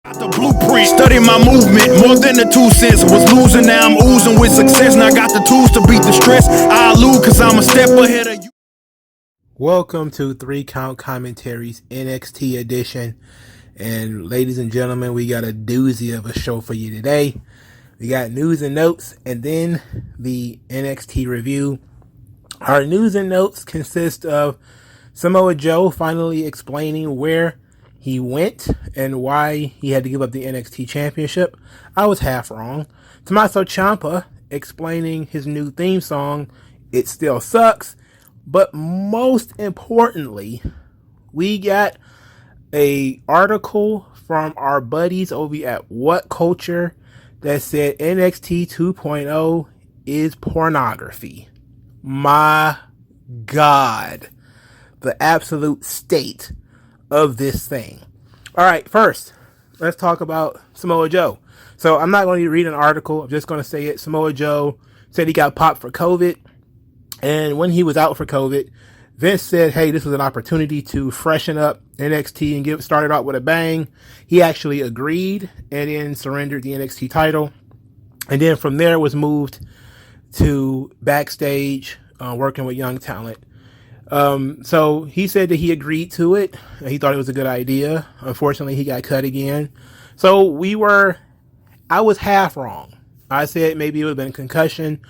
The blueprint, study my movement, more than the 2 cents. Was losing, now I'm oozing with success. Now I got the tools to beat the stress. I lose cause I'm a step ahead of you. Welcome to 3 Count Commentaries NXT edition. And ladies and gentlemen, we got a doozy of a show for you today. We got news and notes and then the NXT review. Our news and notes consist of Samoa Joe finally explaining where he went and why he had to give up the NXT championship. I was half wrong. Tommaso Ciampa explaining his new theme song, It Still Sucks. But most importantly, we got a article from our buddies over at What Culture that said NXT 2.0 is pornography. My God, the absolute state of this thing. All right, first, let's talk about Samoa Joe. So I'm not going to read an article. I'm just going to say it. Samoa Joe said he got popped for COVID. And when he was out for COVID, Vince said, hey, this was an opportunity to freshen up NXT and get started out with a bang. He actually agreed and then surrendered the NXT title. And then from there was moved to backstage, working with young talent. So he said that he agreed to it. He thought it was a good idea. Unfortunately, he got cut again. So I was half wrong. I said maybe it would have been a concussion.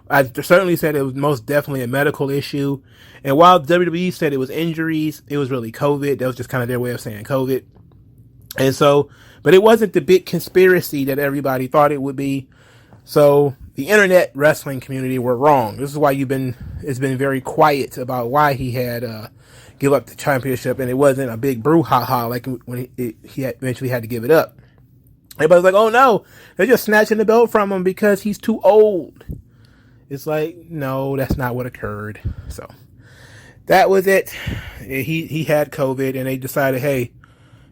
I certainly said it was most definitely a medical issue. And while WWE said it was injuries, it was really COVID. That was just kind of their way of saying COVID. And so, but it wasn't the big conspiracy that everybody thought it would be. So the internet wrestling community were wrong. This is why it's been very quiet about why he had give up the championship, and it wasn't a big brouhaha like when he eventually had to give it up. Everybody's like, oh no, they're just snatching the belt from him because he's too old. It's like, no, that's not what occurred. So that was it. He had COVID, and they decided, hey,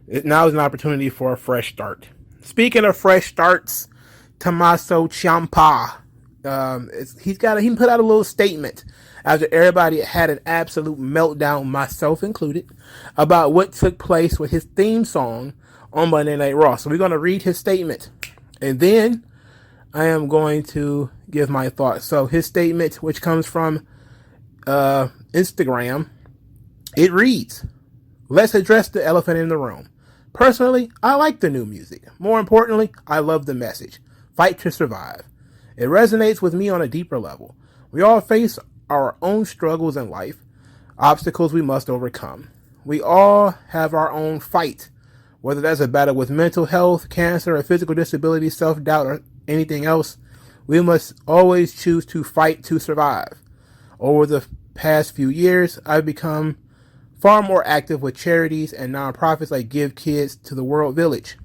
now is an opportunity for a fresh start. Speaking of fresh starts, Tommaso Ciampa, he put out a little statement after everybody had an absolute meltdown, myself included, about what took place with his theme song on Monday Night Raw. So we're going to read his statement, and then I am going to give my thoughts. So his statement, which comes from Instagram, it reads, let's address the elephant in the room. Personally, I like the new music. More importantly, I love the message. Fight to survive. It resonates with me on a deeper level. We all face our own struggles in life, obstacles we must overcome. We all have our own fight, whether that's a battle with mental health, cancer, a physical disability, self-doubt, or anything else. We must always choose to fight to survive. Over the past few years, I've become far more active with charities and nonprofits like Give Kids to the World Village.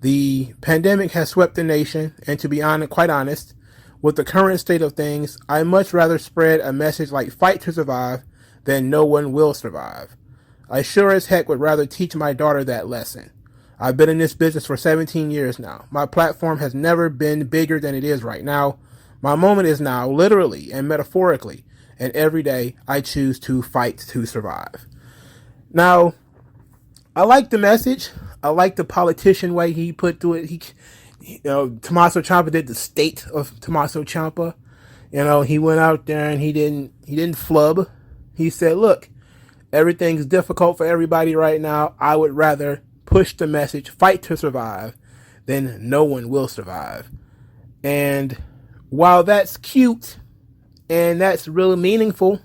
The pandemic has swept the nation, and to be quite honest, with the current state of things, I much rather spread a message like fight to survive than no one will survive. I sure as heck would rather teach my daughter that lesson. I've been in this business for 17 years now. My platform has never been bigger than it is right now. My moment is now, literally and metaphorically, and every day I choose to fight to survive. Now, I like the message. I like the politician way he put through it. Tommaso Ciampa did the state of Tommaso Ciampa. He went out there and he didn't flub. He said, look, everything's difficult for everybody right now. I would rather push the message, fight to survive, than no one will survive. And while that's cute and that's really meaningful,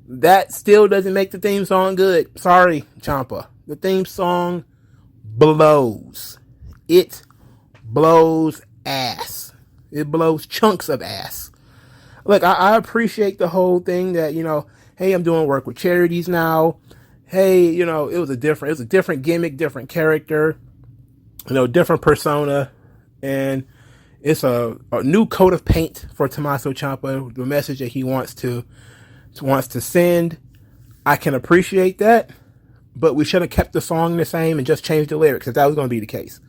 that still doesn't make the theme song good. Sorry, Ciampa. The theme song blows. It blows ass. It blows chunks of ass. Look, I appreciate the whole thing that, hey, I'm doing work with charities now. Hey, it was a different gimmick, different character, different persona. And it's a new coat of paint for Tommaso Ciampa, the message that he wants to send. I can appreciate that, but we should have kept the song the same and just changed the lyrics if that was going to be the case.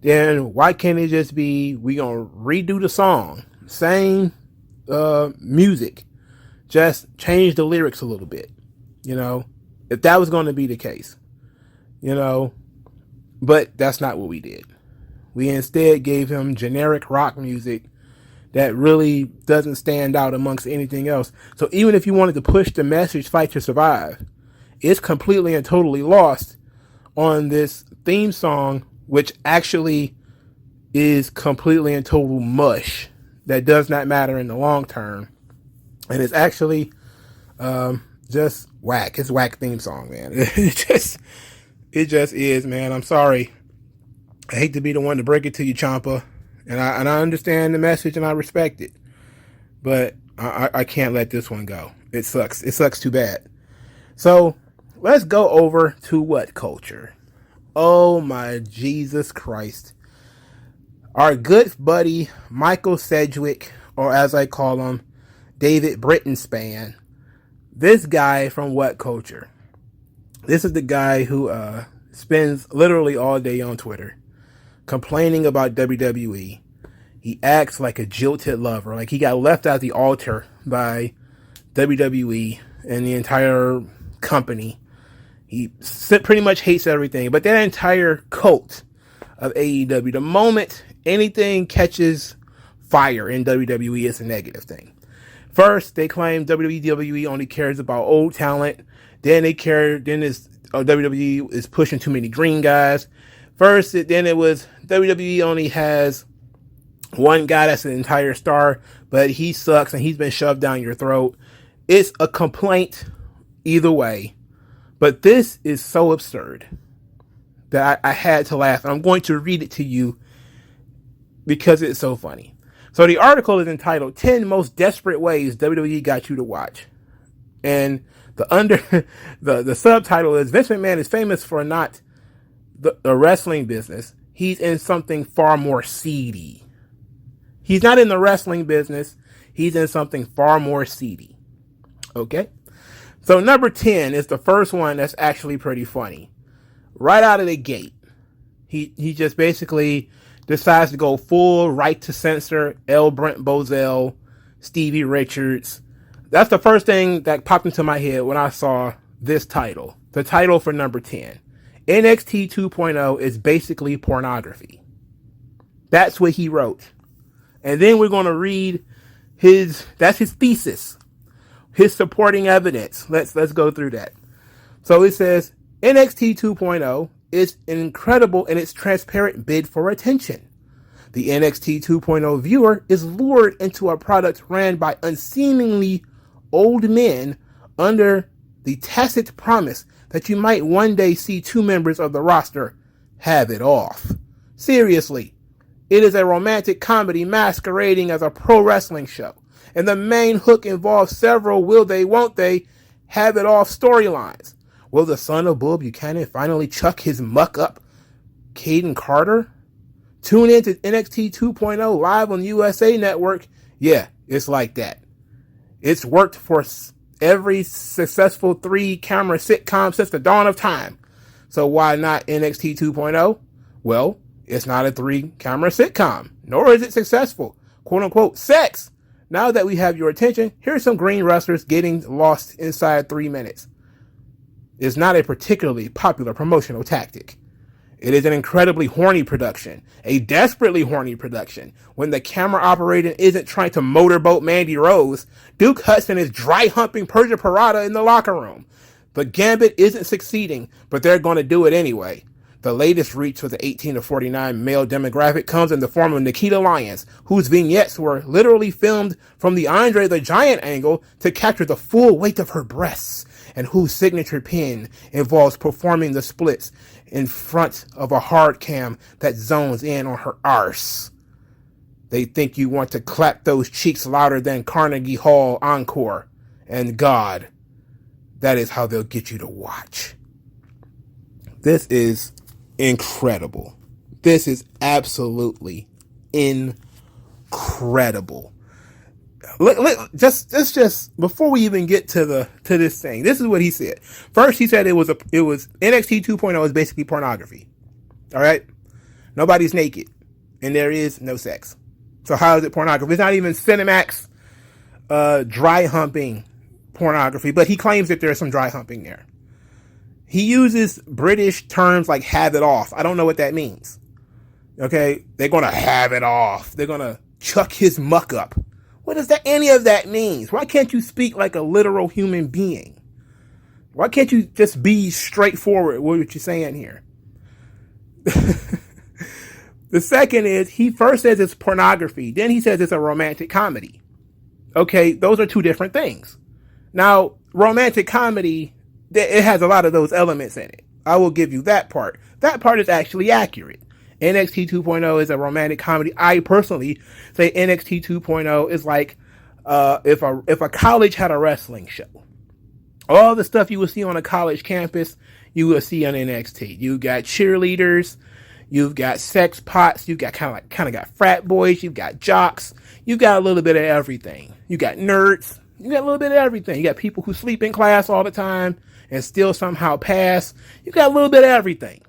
Then why can't it just be, we going to redo the song, same music, just change the lyrics a little bit, if that was going to be the case, But that's not what we did. We instead gave him generic rock music that really doesn't stand out amongst anything else. So even if you wanted to push the message, fight to survive, it's completely and totally lost on this theme song, which actually is completely and total mush that does not matter in the long term. And it's actually just whack. It's a whack theme song, man. It just is, man. I'm sorry. I hate to be the one to break it to you, Ciampa. And I understand the message and I respect it. But I can't let this one go. It sucks. It sucks too bad. So let's go over to what culture? Oh my Jesus Christ. Our good buddy Michael Sedgwick, or as I call him, David Brittenspan. This guy from What Culture? This is the guy who spends literally all day on Twitter complaining about WWE. He acts like a jilted lover, like he got left at the altar by WWE and the entire company. He pretty much hates everything, but that entire cult of AEW, the moment anything catches fire in WWE, it's a negative thing. First, they claim WWE only cares about old talent. Then WWE is pushing too many green guys. Then it was WWE only has one guy that's an entire star, but he sucks and he's been shoved down your throat. It's a complaint either way. But this is so absurd that I had to laugh. I'm going to read it to you because it's so funny. So the article is entitled 10 Most Desperate Ways WWE Got You to Watch. And the subtitle is Vince McMahon is famous for not the wrestling business. He's in something far more seedy. He's not in the wrestling business. He's in something far more seedy. Okay? So number 10 is the first one that's actually pretty funny. Right out of the gate, he just basically decides to go full right to censor L. Brent Bozell, Stevie Richards. That's the first thing that popped into my head when I saw this title. The title for number 10. NXT 2.0 is basically pornography. That's what he wrote. And then we're going to read that's his thesis. His supporting evidence. Let's go through that. So it says, NXT 2.0 is incredible in its transparent bid for attention. The NXT 2.0 viewer is lured into a product ran by unseemingly old men under the tacit promise that you might one day see two members of the roster have it off. Seriously, it is a romantic comedy masquerading as a pro wrestling show. And the main hook involves several will they, won't they, have it off storylines. Will the son of Bull Buchanan finally chuck his muck up Caden Carter? Tune in to NXT 2.0 live on USA Network. Yeah, it's like that. It's worked for every successful 3-camera sitcom since the dawn of time. So why not NXT 2.0? Well, it's not a 3-camera sitcom, nor is it successful. Quote unquote sex. Now that we have your attention, here's some green wrestlers getting lost inside 3 minutes. It's not a particularly popular promotional tactic. It is an incredibly horny production, a desperately horny production. When the camera operator isn't trying to motorboat Mandy Rose, Duke Hudson is dry humping Persia Pirata in the locker room. The gambit isn't succeeding, but they're going to do it anyway. The latest reach for the 18 to 49 male demographic comes in the form of Nikita Lyons, whose vignettes were literally filmed from the Andre the Giant angle to capture the full weight of her breasts, and whose signature pin involves performing the splits in front of a hard cam that zones in on her arse. They think you want to clap those cheeks louder than Carnegie Hall Encore. And God, that is how they'll get you to watch. This is incredible. This is absolutely incredible. Just before we even get to this thing, this is what he said. First, he said it was NXT 2.0 is basically pornography. All right, nobody's naked, and there is no sex. So how is it pornography? It's not even Cinemax dry humping pornography, but he claims that there's some dry humping there. He uses British terms like have it off. I don't know what that means. Okay, they're going to have it off. They're going to chuck his muck up. What does that any of that means? Why can't you speak like a literal human being? Why can't you just be straightforward with what you're saying here? The second is, he first says it's pornography. Then he says it's a romantic comedy. Okay, those are two different things. Now, romantic comedy, it has a lot of those elements in it. I will give you that part. That part is actually accurate. NXT 2.0 is a romantic comedy. I personally say NXT 2.0 is like if a college had a wrestling show. All the stuff you would see on a college campus, you will see on NXT. You got cheerleaders, you've got sex pots, you got kind of got frat boys, you've got jocks, you got a little bit of everything. You got nerds, you got a little bit of everything. You got people who sleep in class all the time and still somehow pass. You got a little bit of everything.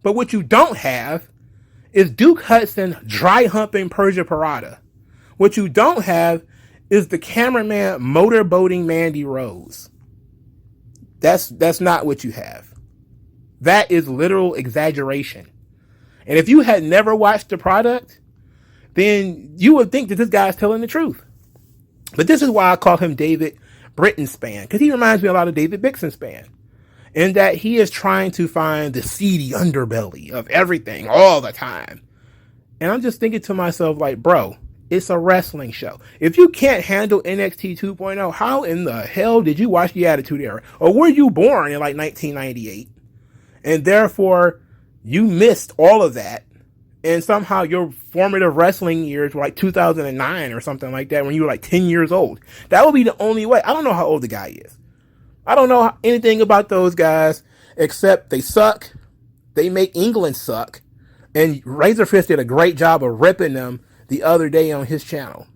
But what you don't have is Duke Hudson dry humping Persia Pirata. What you don't have is the cameraman motorboating Mandy Rose. That's not what you have. That is literal exaggeration. And if you had never watched the product, then you would think that this guy's telling the truth. But this is why I call him David Brittenspan, because he reminds me a lot of David Bixenspan, in that he is trying to find the seedy underbelly of everything all the time. And I'm just thinking to myself, like, bro, it's a wrestling show. If you can't handle NXT 2.0, how in the hell did you watch the Attitude Era? Or were you born in like 1998? And therefore, you missed all of that. And somehow your formative wrestling years were like 2009 or something like that, when you were like 10 years old. That would be the only way. I don't know how old the guy is. I don't know anything about those guys except they suck. They make England suck. And Razorfist did a great job of ripping them the other day on his channel.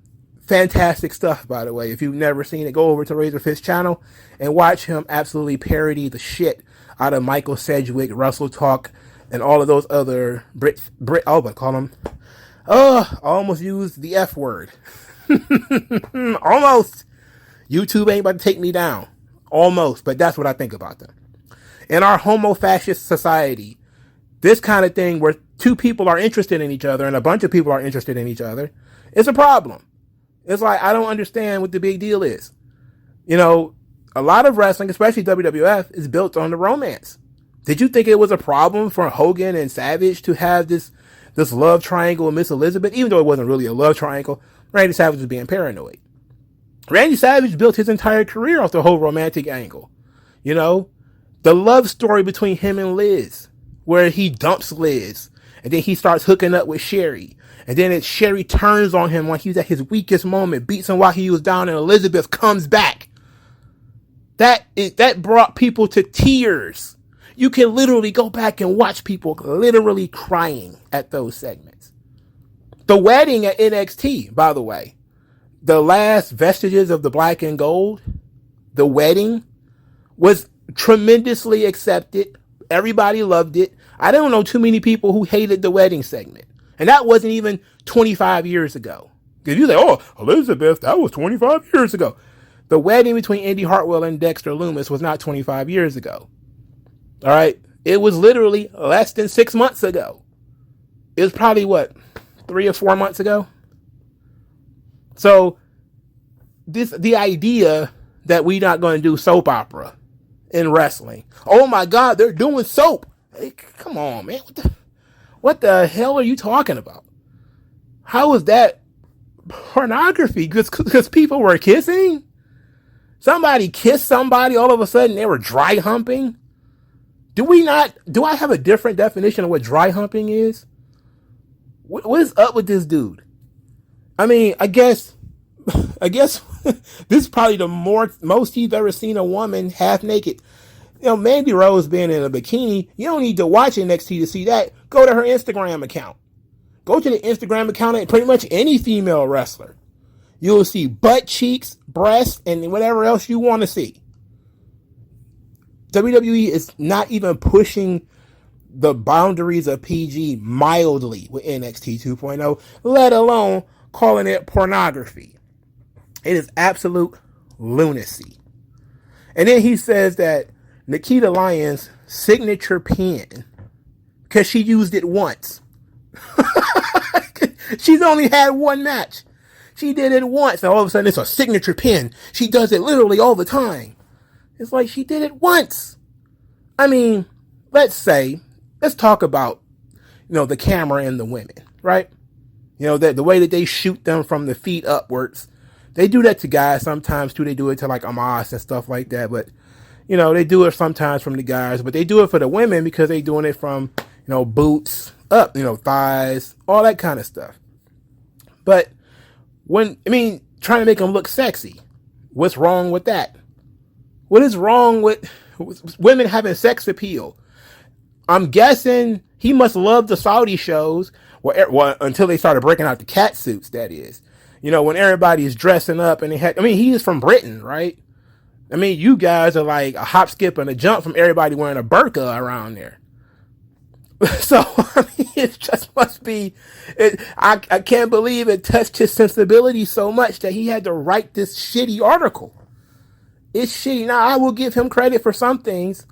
Fantastic stuff, by the way. If you've never seen it, go over to Razorfist's channel and watch him absolutely parody the shit out of Michael Sedgwick, Russell Talk, and all of those other Brit, oh, but call them, I almost used the F word. Almost. YouTube ain't about to take me down. Almost, but that's what I think about them. In our homo-fascist society, this kind of thing where two people are interested in each other and a bunch of people are interested in each other, it's a problem. It's like, I don't understand what the big deal is. You know, a lot of wrestling, especially WWF, is built on the romance. Did you think it was a problem for Hogan and Savage to have this love triangle with Miss Elizabeth? Even though it wasn't really a love triangle, Randy Savage was being paranoid. Randy Savage built his entire career off the whole romantic angle. You know, the love story between him and Liz, where he dumps Liz, and then he starts hooking up with Sherry. And then Sherry turns on him when he was at his weakest moment, beats him while he was down, and Elizabeth comes back. That brought people to tears. You can literally go back and watch people literally crying at those segments. The wedding at NXT, by the way, the last vestiges of the black and gold, the wedding was tremendously accepted. Everybody loved it. I don't know too many people who hated the wedding segment. And that wasn't even 25 years ago. Because you say, oh, Elizabeth, that was 25 years ago. The wedding between Indy Hartwell and Dexter Lumis was not 25 years ago. All right. It was literally less than 6 months ago. It was probably 3 or 4 months ago. So the idea that we're not going to do soap opera in wrestling. Oh my God, they're doing soap. Hey, come on, man. What the hell are you talking about? How is that pornography? Because people were kissing? Somebody kissed somebody, all of a sudden they were dry humping? Do I have a different definition of what dry humping is? What is up with this dude? I mean, I guess this is probably the most you've ever seen a woman half naked. You know, Mandy Rose being in a bikini, you don't need to watch NXT to see that. Go to her Instagram account. Go to the Instagram account of pretty much any female wrestler. You'll see butt cheeks, breasts, and whatever else you want to see. WWE is not even pushing the boundaries of PG mildly with NXT 2.0, let alone calling it pornography. It is absolute lunacy. And then he says that Nikita Lyons' signature pin, because she used it once. She's only had one match. She did it once, and all of a sudden it's a signature pin. She does it literally all the time. It's like she did it once. I mean, let's talk about, the camera and the women, right? That the way that they shoot them from the feet upwards. They do that to guys sometimes too. They do it to like Amos and stuff like that. But, they do it sometimes from the guys. But they do it for the women because they doing it from, boots up, thighs, all that kind of stuff. But trying to make them look sexy. What's wrong with that? What is wrong with women having sex appeal? I'm guessing he must love the Saudi shows, until they started breaking out the cat suits, that is. When everybody is dressing up and he is from Britain, right? You guys are like a hop, skip, and a jump from everybody wearing a burqa around there. So, it just must be, I can't believe it touched his sensibility so much that he had to write this shitty article. It's shitty. Now, I will give him credit for some things.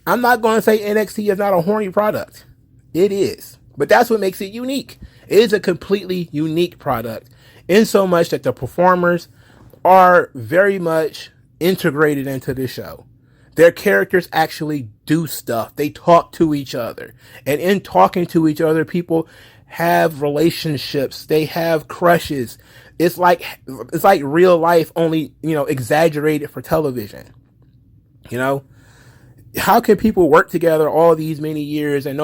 I'm not going to say NXT is not a horny product. It is. But that's what makes it unique. It is a completely unique product, in so much that the performers are very much integrated into the show. Their characters actually do stuff. They talk to each other. And in talking to each other, people have relationships. They have crushes. It's like real life, only, exaggerated for television. How can people work together all these many years and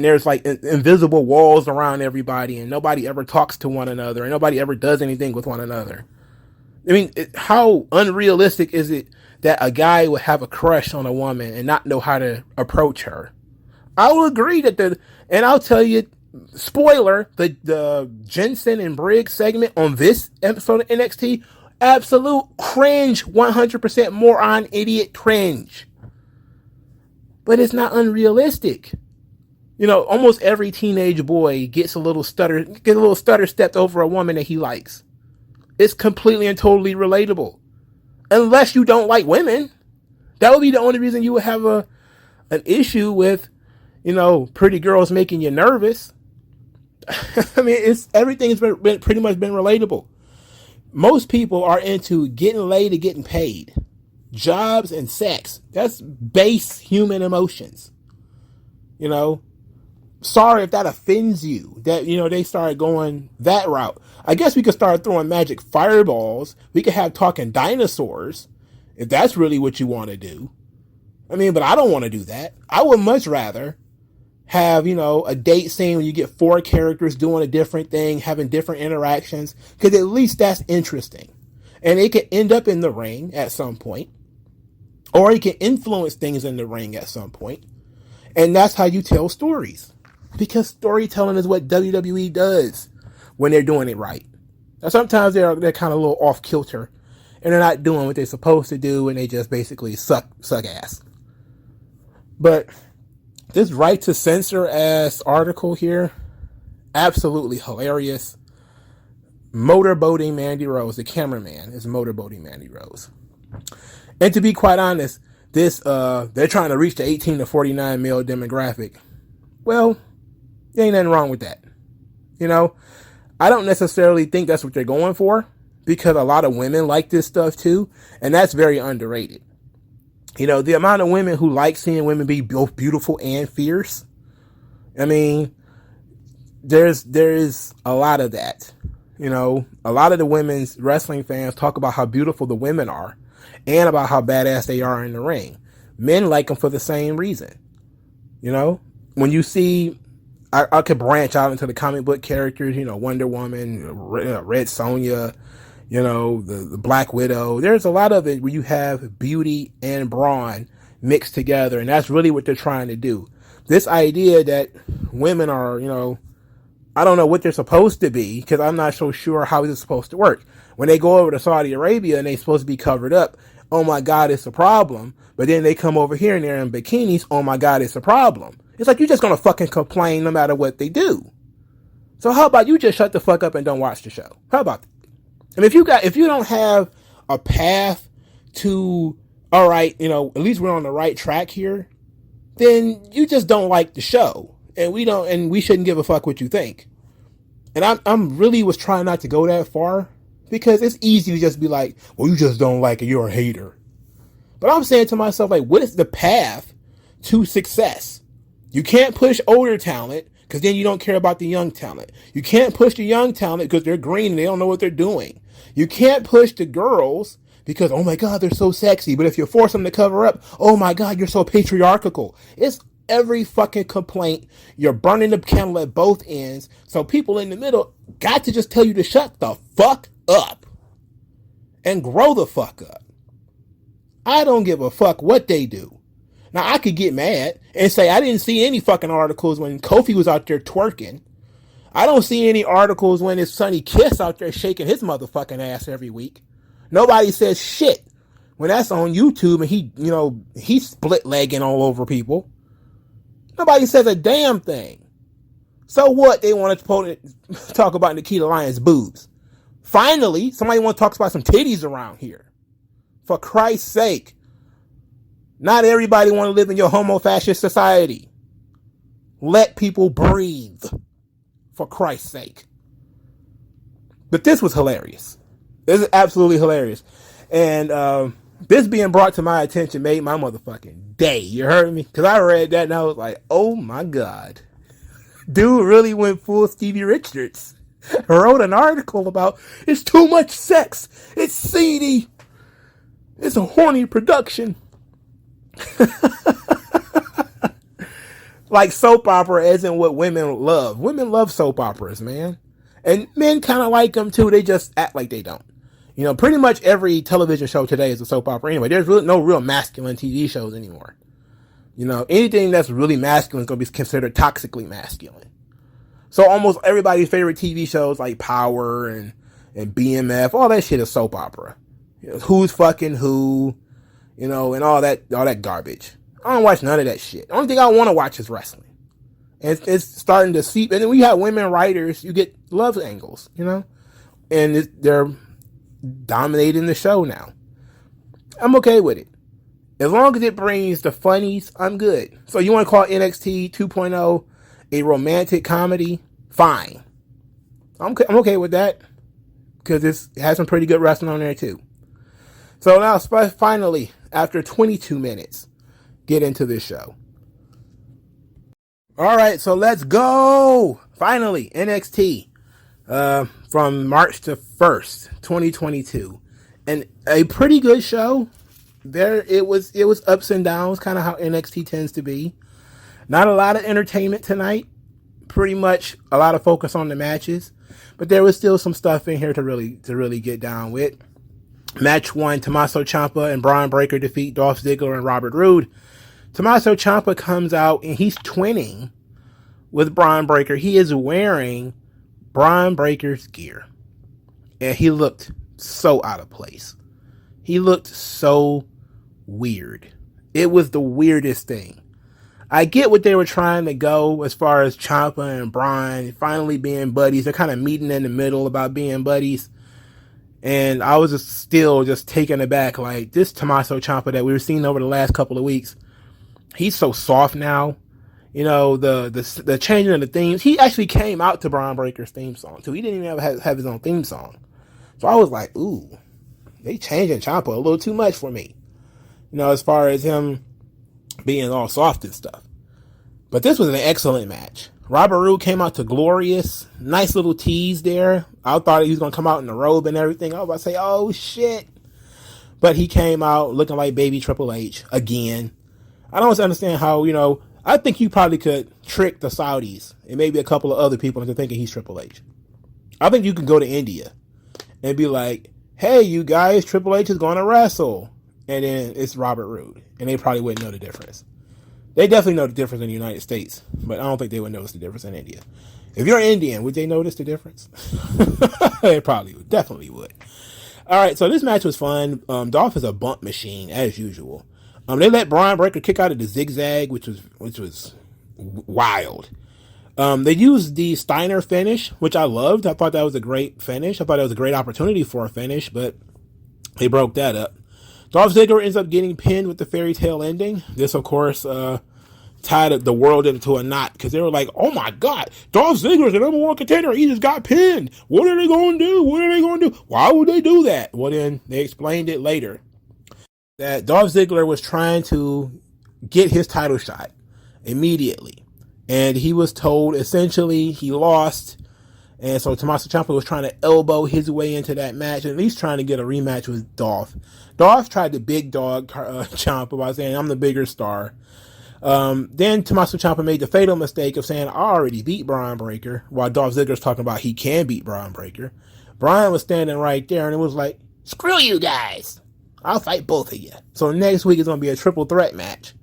there's like invisible walls around everybody and nobody ever talks to one another and nobody ever does anything with one another? How unrealistic is it that a guy would have a crush on a woman and not know how to approach her? I will agree and I'll tell you, spoiler, the Jensen and Briggs segment on this episode of NXT, absolute cringe, 100% moron, idiot cringe. But it's not unrealistic. Almost every teenage boy gets a little stutter stepped over a woman that he likes. It's completely and totally relatable. Unless you don't like women. That would be the only reason you would have an issue with, pretty girls making you nervous. Everything's been pretty much been relatable. Most people are into getting laid and getting paid. Jobs and sex. That's base human emotions. Sorry if that offends you. That, they started going that route. I guess we could start throwing magic fireballs. We could have talking dinosaurs. If that's really what you want to do. But I don't want to do that. I would much rather have, a date scene where you get 4 characters doing a different thing, having different interactions. Because at least that's interesting. And it could end up in the ring at some point. Or you can influence things in the ring at some point. And that's how you tell stories. Because storytelling is what WWE does when they're doing it right. Now, sometimes they're kind of a little off kilter. And they're not doing what they're supposed to do. And they just basically suck ass. But this right to censor ass article here, absolutely hilarious. Motorboating Mandy Rose. The cameraman is motorboating Mandy Rose. And to be quite honest, they're trying to reach the 18 to 49 male demographic. Well, there ain't nothing wrong with that. I don't necessarily think that's what they're going for, because a lot of women like this stuff too, and that's very underrated. The amount of women who like seeing women be both beautiful and fierce. There's a lot of that. A lot of the women's wrestling fans talk about how beautiful the women are and about how badass they are in the ring. Men like them for the same reason. When you see, I could branch out into the comic book characters, Wonder Woman, Red Sonja, the Black Widow. There's a lot of it where you have beauty and brawn mixed together, and that's really what they're trying to do. This idea that women are, I don't know what they're supposed to be, because I'm not so sure how it's supposed to work. When they go over to Saudi Arabia and they're supposed to be covered up, oh my God, it's a problem. But then they come over here and they're in bikinis, oh my God, it's a problem. It's like you're just going to fucking complain no matter what they do. So how about you just shut the fuck up and don't watch the show? How about that? And if you don't have a path to all right, at least we're on the right track here, then you just don't like the show. And we shouldn't give a fuck what you think. And I'm really was trying not to go that far, because it's easy to just be like, well, you just don't like it, you're a hater. But I'm saying to myself, like, what is the path to success? You can't push older talent, because then you don't care about the young talent. You can't push the young talent because they're green and they don't know what they're doing. You can't push the girls because, oh my God, they're so sexy. But if you force them to cover up, oh my God, you're so patriarchal. It's every fucking complaint. You're burning the candle at both ends. So people in the middle got to just tell you to shut the fuck up and grow the fuck up. I don't give a fuck what they do. Now, I could get mad and say I didn't see any fucking articles when Kofi was out there twerking. I don't see any articles when it's Sonny Kiss out there shaking his motherfucking ass every week. Nobody says shit when that's on YouTube and he's split-legging all over people. Nobody says a damn thing. So what? They want to talk about Nikita Lyons' boobs. Finally, somebody want to talk about some titties around here. For Christ's sake. Not everybody want to live in your homo-fascist society. Let people breathe. For Christ's sake. But this was hilarious. This is absolutely hilarious. And this being brought to my attention made my motherfucking day. You heard me? Because I read that and I was like, oh my God. Dude really went full Stevie Richards. Wrote an article about, it's too much sex. It's seedy. It's a horny production. Like soap opera isn't what women love. Women love soap operas, man. And men kind of like them too. They just act like they don't. Pretty much every television show today is a soap opera anyway. There's really no real masculine TV shows anymore. Anything that's really masculine is going to be considered toxically masculine. So almost everybody's favorite TV shows like Power and BMF, all that shit is soap opera. Who's fucking who, and all that garbage. I don't watch none of that shit. The only thing I want to watch is wrestling. And it's starting to seep. And then we have women writers, you get love angles, and they're dominating the show now. I'm okay with it. As long as it brings the funnies, I'm good. So you want to call NXT 2.0 a romantic comedy? Fine. I'm okay with that. Because it has some pretty good wrestling on there too. So now, finally, after 22 minutes, get into this show. All right, so let's go. Finally, NXT from March the 1st, 2022. And a pretty good show. It was ups and downs, kind of how NXT tends to be. Not a lot of entertainment tonight. Pretty much a lot of focus on the matches. But there was still some stuff in here to really get down with. Match 1, Tommaso Ciampa and Braun Breaker defeat Dolph Ziggler and Robert Roode. Tommaso Ciampa comes out and he's twinning with Braun Breaker. He is wearing Braun Breaker's gear. And he looked so out of place. He looked so weird. It was the weirdest thing. I get what they were trying to go as far as Ciampa and Braun finally being buddies. They're kind of meeting in the middle about being buddies. And I was still taken aback. Like, this Tommaso Ciampa that we were seeing over the last couple of weeks, he's so soft now. The changing of the themes. He actually came out to Braun Breaker's theme song, too. He didn't even have his own theme song. So I was like, ooh, they changing Ciampa a little too much for me. As far as him being all soft and stuff. But this was an excellent match. Robert Roode came out to glorious. Nice little tease there. I thought he was going to come out in the robe and everything. I was about to say, oh, shit. But he came out looking like baby Triple H again. I don't understand how, I think you probably could trick the Saudis and maybe a couple of other people into thinking he's Triple H. I think you can go to India and be like, hey, you guys, Triple H is going to wrestle. And then it's Robert Roode. And they probably wouldn't know the difference. They definitely know the difference in the United States, but I don't think they would notice the difference in India. If you're Indian, would they notice the difference? They probably would. Definitely would. All right, so this match was fun. Dolph is a bump machine, as usual. They let Braun Breaker kick out of the zigzag, which was wild. They used the Steiner finish, which I loved. I thought that was a great finish. I thought it was a great opportunity for a finish, but they broke that up. Dolph Ziggler ends up getting pinned with the fairy tale ending. This, of course, tied the world into a knot because they were like, oh my God, Dolph Ziggler's the number one contender. He just got pinned. What are they going to do? What are they going to do? Why would they do that? Well, then they explained it later that Dolph Ziggler was trying to get his title shot immediately. And he was told essentially he lost. And so Tommaso Ciampa was trying to elbow his way into that match, at least trying to get a rematch with Dolph. Dolph tried to big dog Ciampa by saying, I'm the bigger star. Then Tommaso Ciampa made the fatal mistake of saying, I already beat Brian Breaker, while Dolph Ziggler's talking about he can beat Brian Breaker. Brian was standing right there, and it was like, screw you guys. I'll fight both of you. So next week is going to be a triple threat match.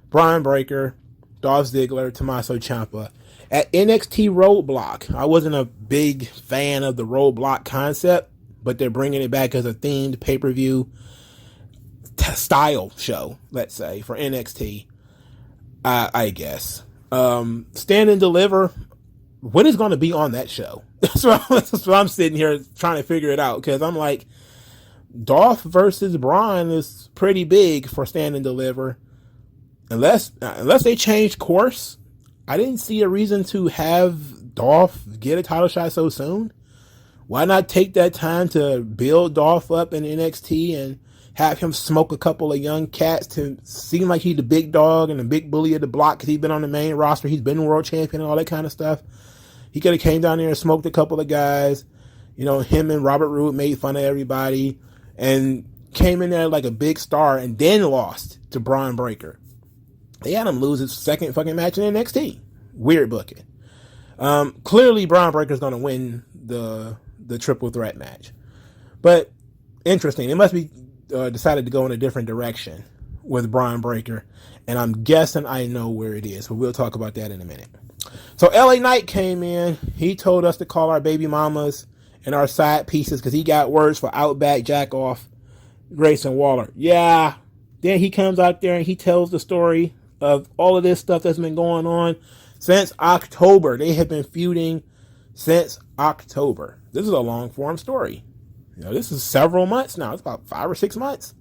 Brian Breaker, Dolph Ziggler, Tommaso Ciampa. At NXT Roadblock, I wasn't a big fan of the Roadblock concept, but they're bringing it back as a themed pay-per-view style show, let's say, for NXT. I guess. Stand and Deliver. What is going to be on that show? That's what I'm sitting here trying to figure it out. Because I'm like, Dolph versus Braun is pretty big for Stand and Deliver. Unless they change course, I didn't see a reason to have Dolph get a title shot so soon. Why not take that time to build Dolph up in NXT and have him smoke a couple of young cats to seem like he's the big dog and the big bully of the block because he's been on the main roster. He's been world champion and all that kind of stuff. He could have came down there and smoked a couple of guys. You know, him and Robert Roode made fun of everybody and came in there like a big star and then lost to Braun Breaker. They had him lose his second fucking match in NXT. Weird booking. Clearly Braun Breaker's going to win the triple threat match. But interesting. It must be decided to go in a different direction with Braun Breaker, and I'm guessing I know where it is, but we'll talk about that in a minute. So LA Knight came in. He told us to call our baby mamas and our side pieces because he got words for Outback, Jack Off, Grayson Waller. Yeah. Then he comes out there and he tells the story of all of this stuff that's been going on since October. They have been feuding since October. This is a long form story. You know, this is several months now. It's about 5 or 6 months.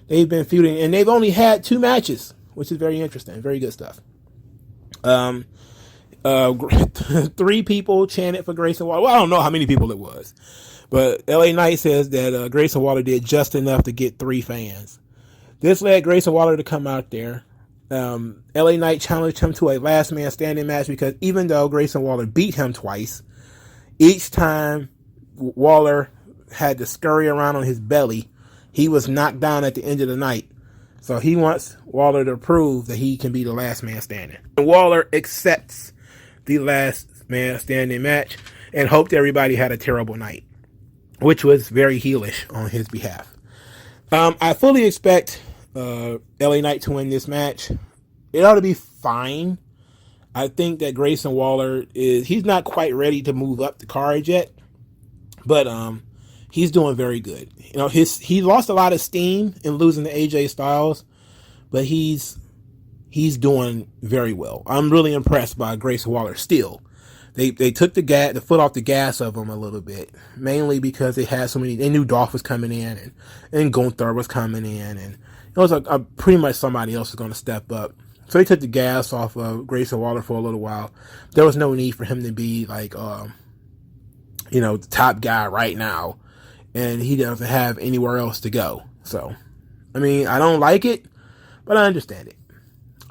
They've been feuding, and they've only had 2 matches, which is very interesting. Very good stuff. 3 people chanted for Grayson Waller. Well, I don't know how many people it was, but LA Knight says that Grayson Waller did just enough to get 3 fans. This led Grayson Waller to come out there. LA Knight challenged him to a last man standing match because even though Grayson Waller beat him twice, each time Waller had to scurry around on his belly, he was knocked down at the end of the night. So he wants Waller to prove that he can be the last man standing. And Waller accepts the last man standing match and hoped everybody had a terrible night, which was very heelish on his behalf. I fully expect LA Knight to win this match. It ought to be fine. I think that Grayson Waller he's not quite ready to move up the card yet, but he's doing very good. You know, he lost a lot of steam in losing to AJ Styles, but he's doing very well. I'm really impressed by Grayson Waller still. They took the foot off the gas of him a little bit, mainly because they had so many. They knew Dolph was coming in and Gunther was coming in, and it was pretty much somebody else was going to step up. So they took the gas off of Grayson Waller for a little while. There was no need for him to be like, the top guy right now, and he doesn't have anywhere else to go. So, I mean, I don't like it, but I understand it.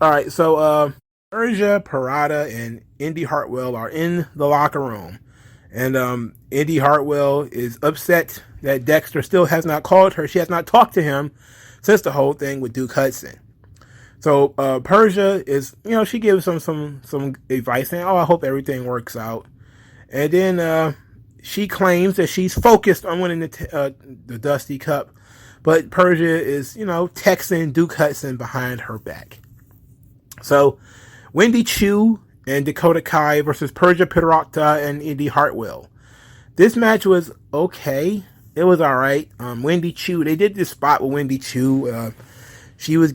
All right, so Persia, Pirata, and Indy Hartwell are in the locker room, and Indy Hartwell is upset that Dexter still has not called her. She has not talked to him since the whole thing with Duke Hudson. So Persia is, she gives him some advice saying, "Oh, I hope everything works out," and then she claims that she's focused on winning the Dusty Cup, but Persia is, texting Duke Hudson behind her back. So Wendy Chu and Dakota Kai versus Persia, Pirata, and Indy Hartwell. This match was okay. It was all right. Wendy Chu, they did this spot with Wendy Chu. She was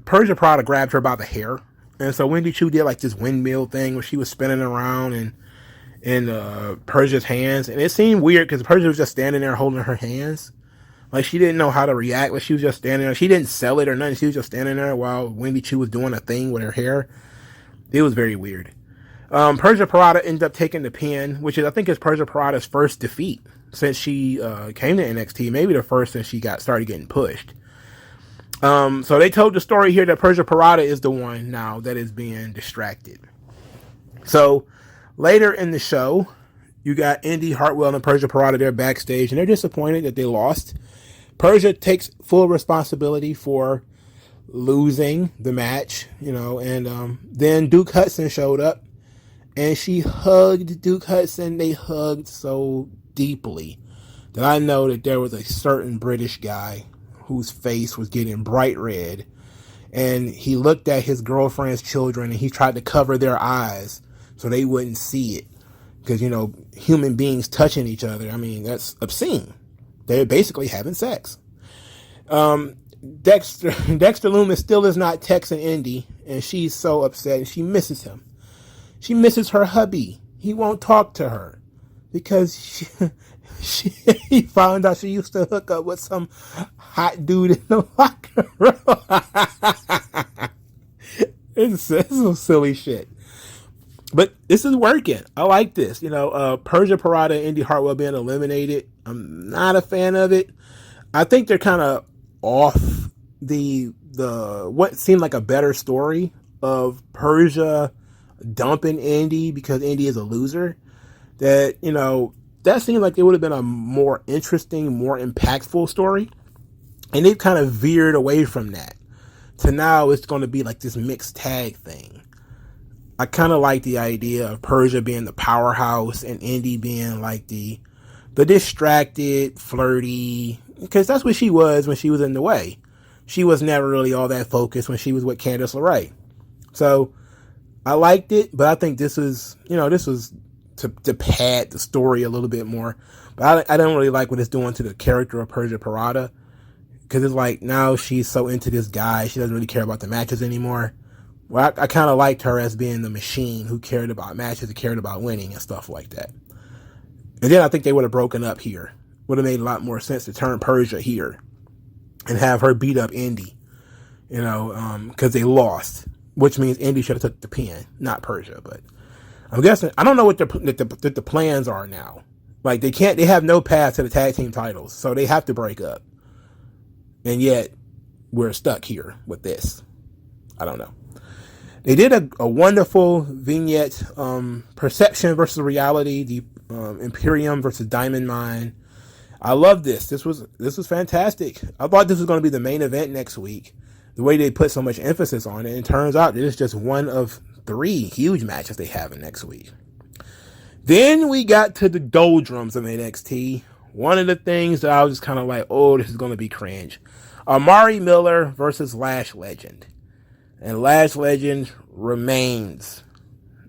Persia Pirata grabbed her by the hair, and so Wendy Chu did like this windmill thing where she was spinning around in Persia's hands, and it seemed weird because Persia was just standing there holding her hands. Like, she didn't know how to react. Like, she was just standing there. She didn't sell it or nothing. She was just standing there while Wendy Choo was doing a thing with her hair. It was very weird. Persia Pirata ended up taking the pin, which is, I think, is Persia Pirata's first defeat since she came to NXT. Maybe the first since she started getting pushed. So they told the story here that Persia Pirata is the one now that is being distracted. So later in the show, you got Indy, Hartwell, and Persia Pirata there backstage, and they're disappointed that they lost. Persia takes full responsibility for losing the match, and then Duke Hudson showed up, and she hugged Duke Hudson. They hugged so deeply that I know that there was a certain British guy whose face was getting bright red, and he looked at his girlfriend's children, and he tried to cover their eyes so they wouldn't see it. Because, human beings touching each other, I mean, that's obscene. They're basically having sex. Dexter Lumis still is not texting Indy, and she's so upset, and she misses him. She misses her hubby. He won't talk to her because he found out she used to hook up with some hot dude in the locker room. It's some silly shit. But this is working. I like this. Persia Pirata and Indy Hartwell being eliminated. I'm not a fan of it. I think they're kind of off the what seemed like a better story of Persia dumping Indy because Indy is a loser. That seemed like it would have been a more interesting, more impactful story. And they've kind of veered away from that. To now it's going to be like this mixed tag thing. I kind of like the idea of Persia being the powerhouse and Indy being like the distracted, flirty, because that's what she was when she was in the way. She was never really all that focused when she was with Candice LeRae. So I liked it, but I think this was to pad the story a little bit more. But I don't really like what it's doing to the character of Persia Pirata, because it's like now she's so into this guy, she doesn't really care about the matches anymore. Well, I kind of liked her as being the machine who cared about matches and cared about winning and stuff like that. And then I think they would have broken up here. Would have made a lot more sense to turn Persia here and have her beat up Indy, because they lost, which means Indy should have took the pin, not Persia. But I'm guessing, I don't know what the plans are now. Like, they have no path to the tag team titles, so they have to break up. And yet we're stuck here with this. I don't know. They did a wonderful vignette, perception versus reality, the Imperium versus Diamond Mine. I love this. This was fantastic. I thought this was going to be the main event next week. The way they put so much emphasis on it, and it turns out it's just one of 3 huge matches they have in next week. Then we got to the doldrums of NXT. One of the things that I was just kind of like, oh, this is going to be cringe. Amari Miller versus Lash Legend. And Lash Legend remains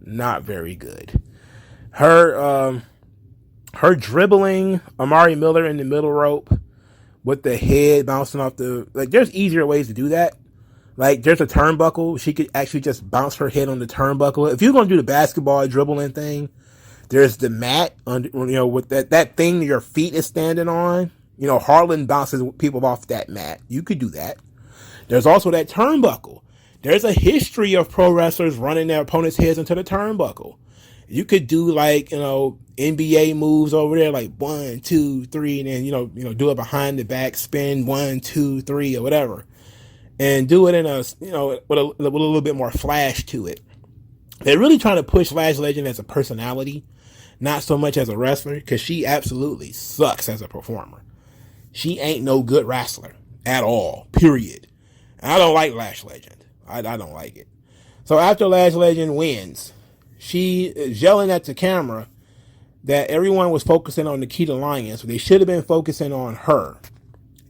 not very good. Her dribbling Amari Miller in the middle rope with the head bouncing off there's easier ways to do that. Like, there's a turnbuckle. She could actually just bounce her head on the turnbuckle. If you're going to do the basketball dribbling thing, there's the mat, with that thing your feet is standing on. Harlan bounces people off that mat. You could do that. There's also that turnbuckle. There's a history of pro wrestlers running their opponent's heads into the turnbuckle. You could do NBA moves over there, like 1, 2, 3, and then do it behind the back, spin 1, 2, 3, or whatever, and do it in with a little bit more flash to it. They're really trying to push Lash Legend as a personality, not so much as a wrestler, because she absolutely sucks as a performer. She ain't no good wrestler at all. Period. And I don't like Lash Legend. I don't like it. So after Lash Legend wins, she is yelling at the camera that everyone was focusing on Nikita Lyons, but they should have been focusing on her,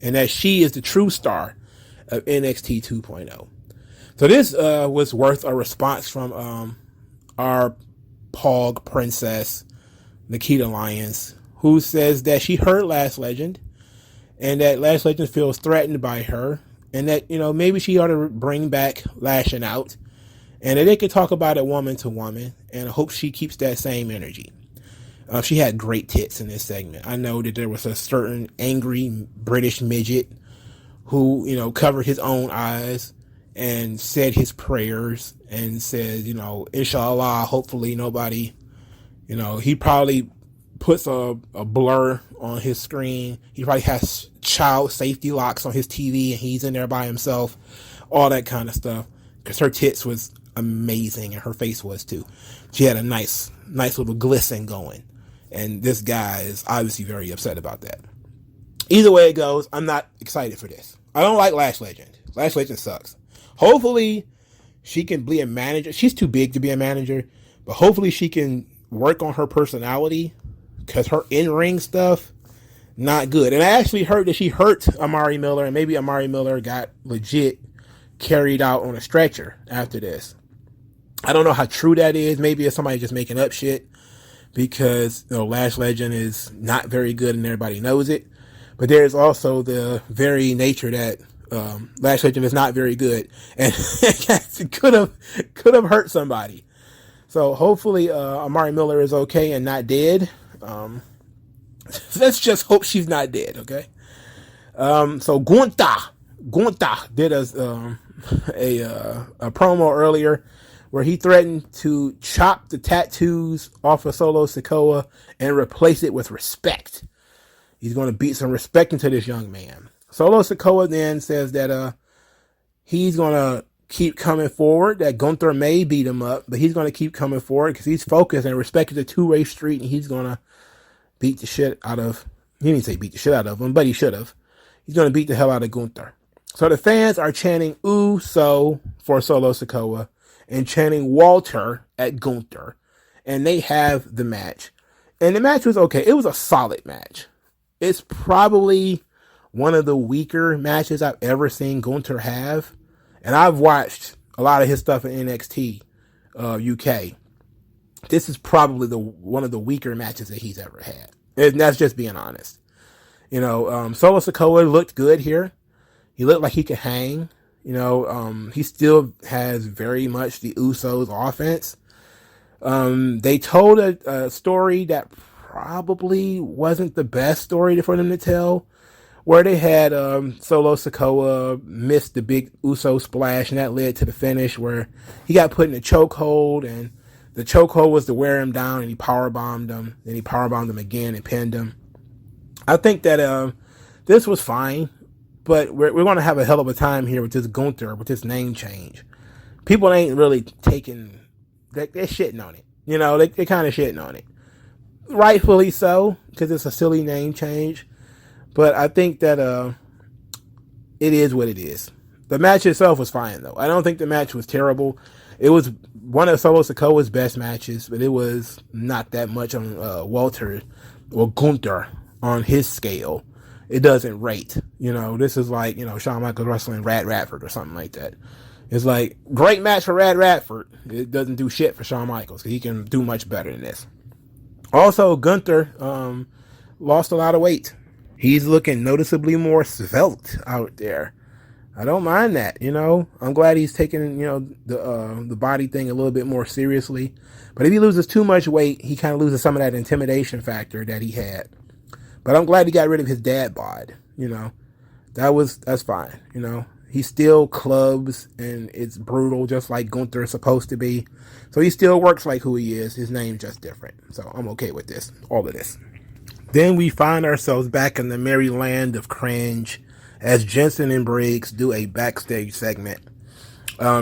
and that she is the true star of NXT 2.0. So this was worth a response from our Pog princess, Nikita Lyons, who says that she heard Lash Legend, and that Lash Legend feels threatened by her, and that, maybe she ought to bring back Lashing Out, and that they could talk about it woman to woman, and I hope she keeps that same energy. She had great tits in this segment. I know that there was a certain angry British midget who, covered his own eyes and said his prayers and said, inshallah, hopefully nobody, he probably puts a blur on his screen. He probably has child safety locks on his TV and he's in there by himself, all that kind of stuff. Because her tits was amazing and her face was too. She had a nice little glisten going. And this guy is obviously very upset about that. Either way it goes, I'm not excited for this. I don't like Lash Legend. Lash Legend sucks. Hopefully she can be a manager. She's too big to be a manager, but hopefully she can work on her personality, because her in-ring stuff, not good. And I actually heard that she hurt Amari Miller, and maybe Amari Miller got legit carried out on a stretcher after this. I don't know how true that is. Maybe it's somebody just making up shit, because Lash Legend is not very good and everybody knows it. But there's also the very nature that Lash Legend is not very good, and it could have hurt somebody. So hopefully Amari Miller is okay and not dead. Let's just hope she's not dead, okay? So Gunther did a promo earlier where he threatened to chop the tattoos off of Solo Sikoa and replace it with respect. He's going to beat some respect into this young man. Solo Sikoa then says that he's going to keep coming forward, that Gunther may beat him up, but he's going to keep coming forward because he's focused, and respect is a two-way street, and he's going to beat the shit out of, he didn't say beat the shit out of him, but he should have. He's going to beat the hell out of Gunther. So the fans are chanting "Uso" for Solo Sikoa and chanting Walter at Gunther, and they have the match. And the match was okay. It was a solid match. It's probably one of the weaker matches I've ever seen Gunther have. And I've watched a lot of his stuff in NXT UK. This is probably one of the weaker matches that he's ever had. And that's just being honest. Solo Sikoa looked good here. He looked like he could hang. He still has very much the Usos offense. They told a story that probably wasn't the best story for them to tell, where they had Solo Sikoa miss the big Uso splash, and that led to the finish where he got put in a chokehold, and the chokehold was to wear him down, and he powerbombed him. Then he powerbombed him again and pinned him. I think that this was fine, but we're going to have a hell of a time here with this Gunther, with this name change. People ain't really taking, they're shitting on it. They're kind of shitting on it. Rightfully so, because it's a silly name change. But I think that it is what it is. The match itself was fine, though. I don't think the match was terrible. It was one of Solo Sikoa's best matches, but it was not that much on Walter or Gunther on his scale. It doesn't rate. This is like, Shawn Michaels wrestling Rad Radford or something like that. It's like, great match for Rad Radford. It doesn't do shit for Shawn Michaels, because he can do much better than this. Also, Gunther lost a lot of weight. He's looking noticeably more svelte out there. I don't mind that, I'm glad he's taking, the body thing a little bit more seriously. But if he loses too much weight, he kind of loses some of that intimidation factor that he had. But I'm glad he got rid of his dad bod, That's fine, He still clubs, and it's brutal, just like Gunther is supposed to be. So he still works like who he is. His name's just different. So I'm okay with this, all of this. Then we find ourselves back in the merry land of cringe as Jensen and Briggs do a backstage segment.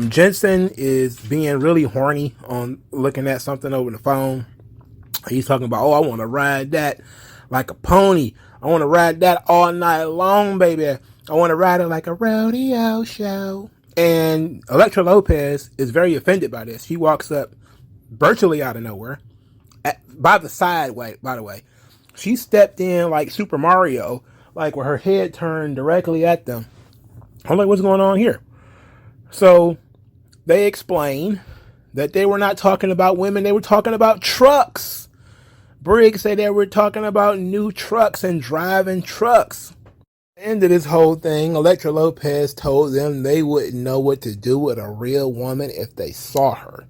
Jensen is being really horny on looking at something over the phone. He's talking about, I want to ride that like a pony. I want to ride that all night long, baby. I want to ride it like a rodeo show. And Elektra Lopez is very offended by this. She walks up virtually out of nowhere, by the sideway, by the way. She stepped in like Super Mario, like with her head turned directly at them. I'm like, what's going on here? So they explain that they were not talking about women. They were talking about trucks. Briggs said they were talking about new trucks and driving trucks. At the end of this whole thing, Elektra Lopez told them they wouldn't know what to do with a real woman if they saw her.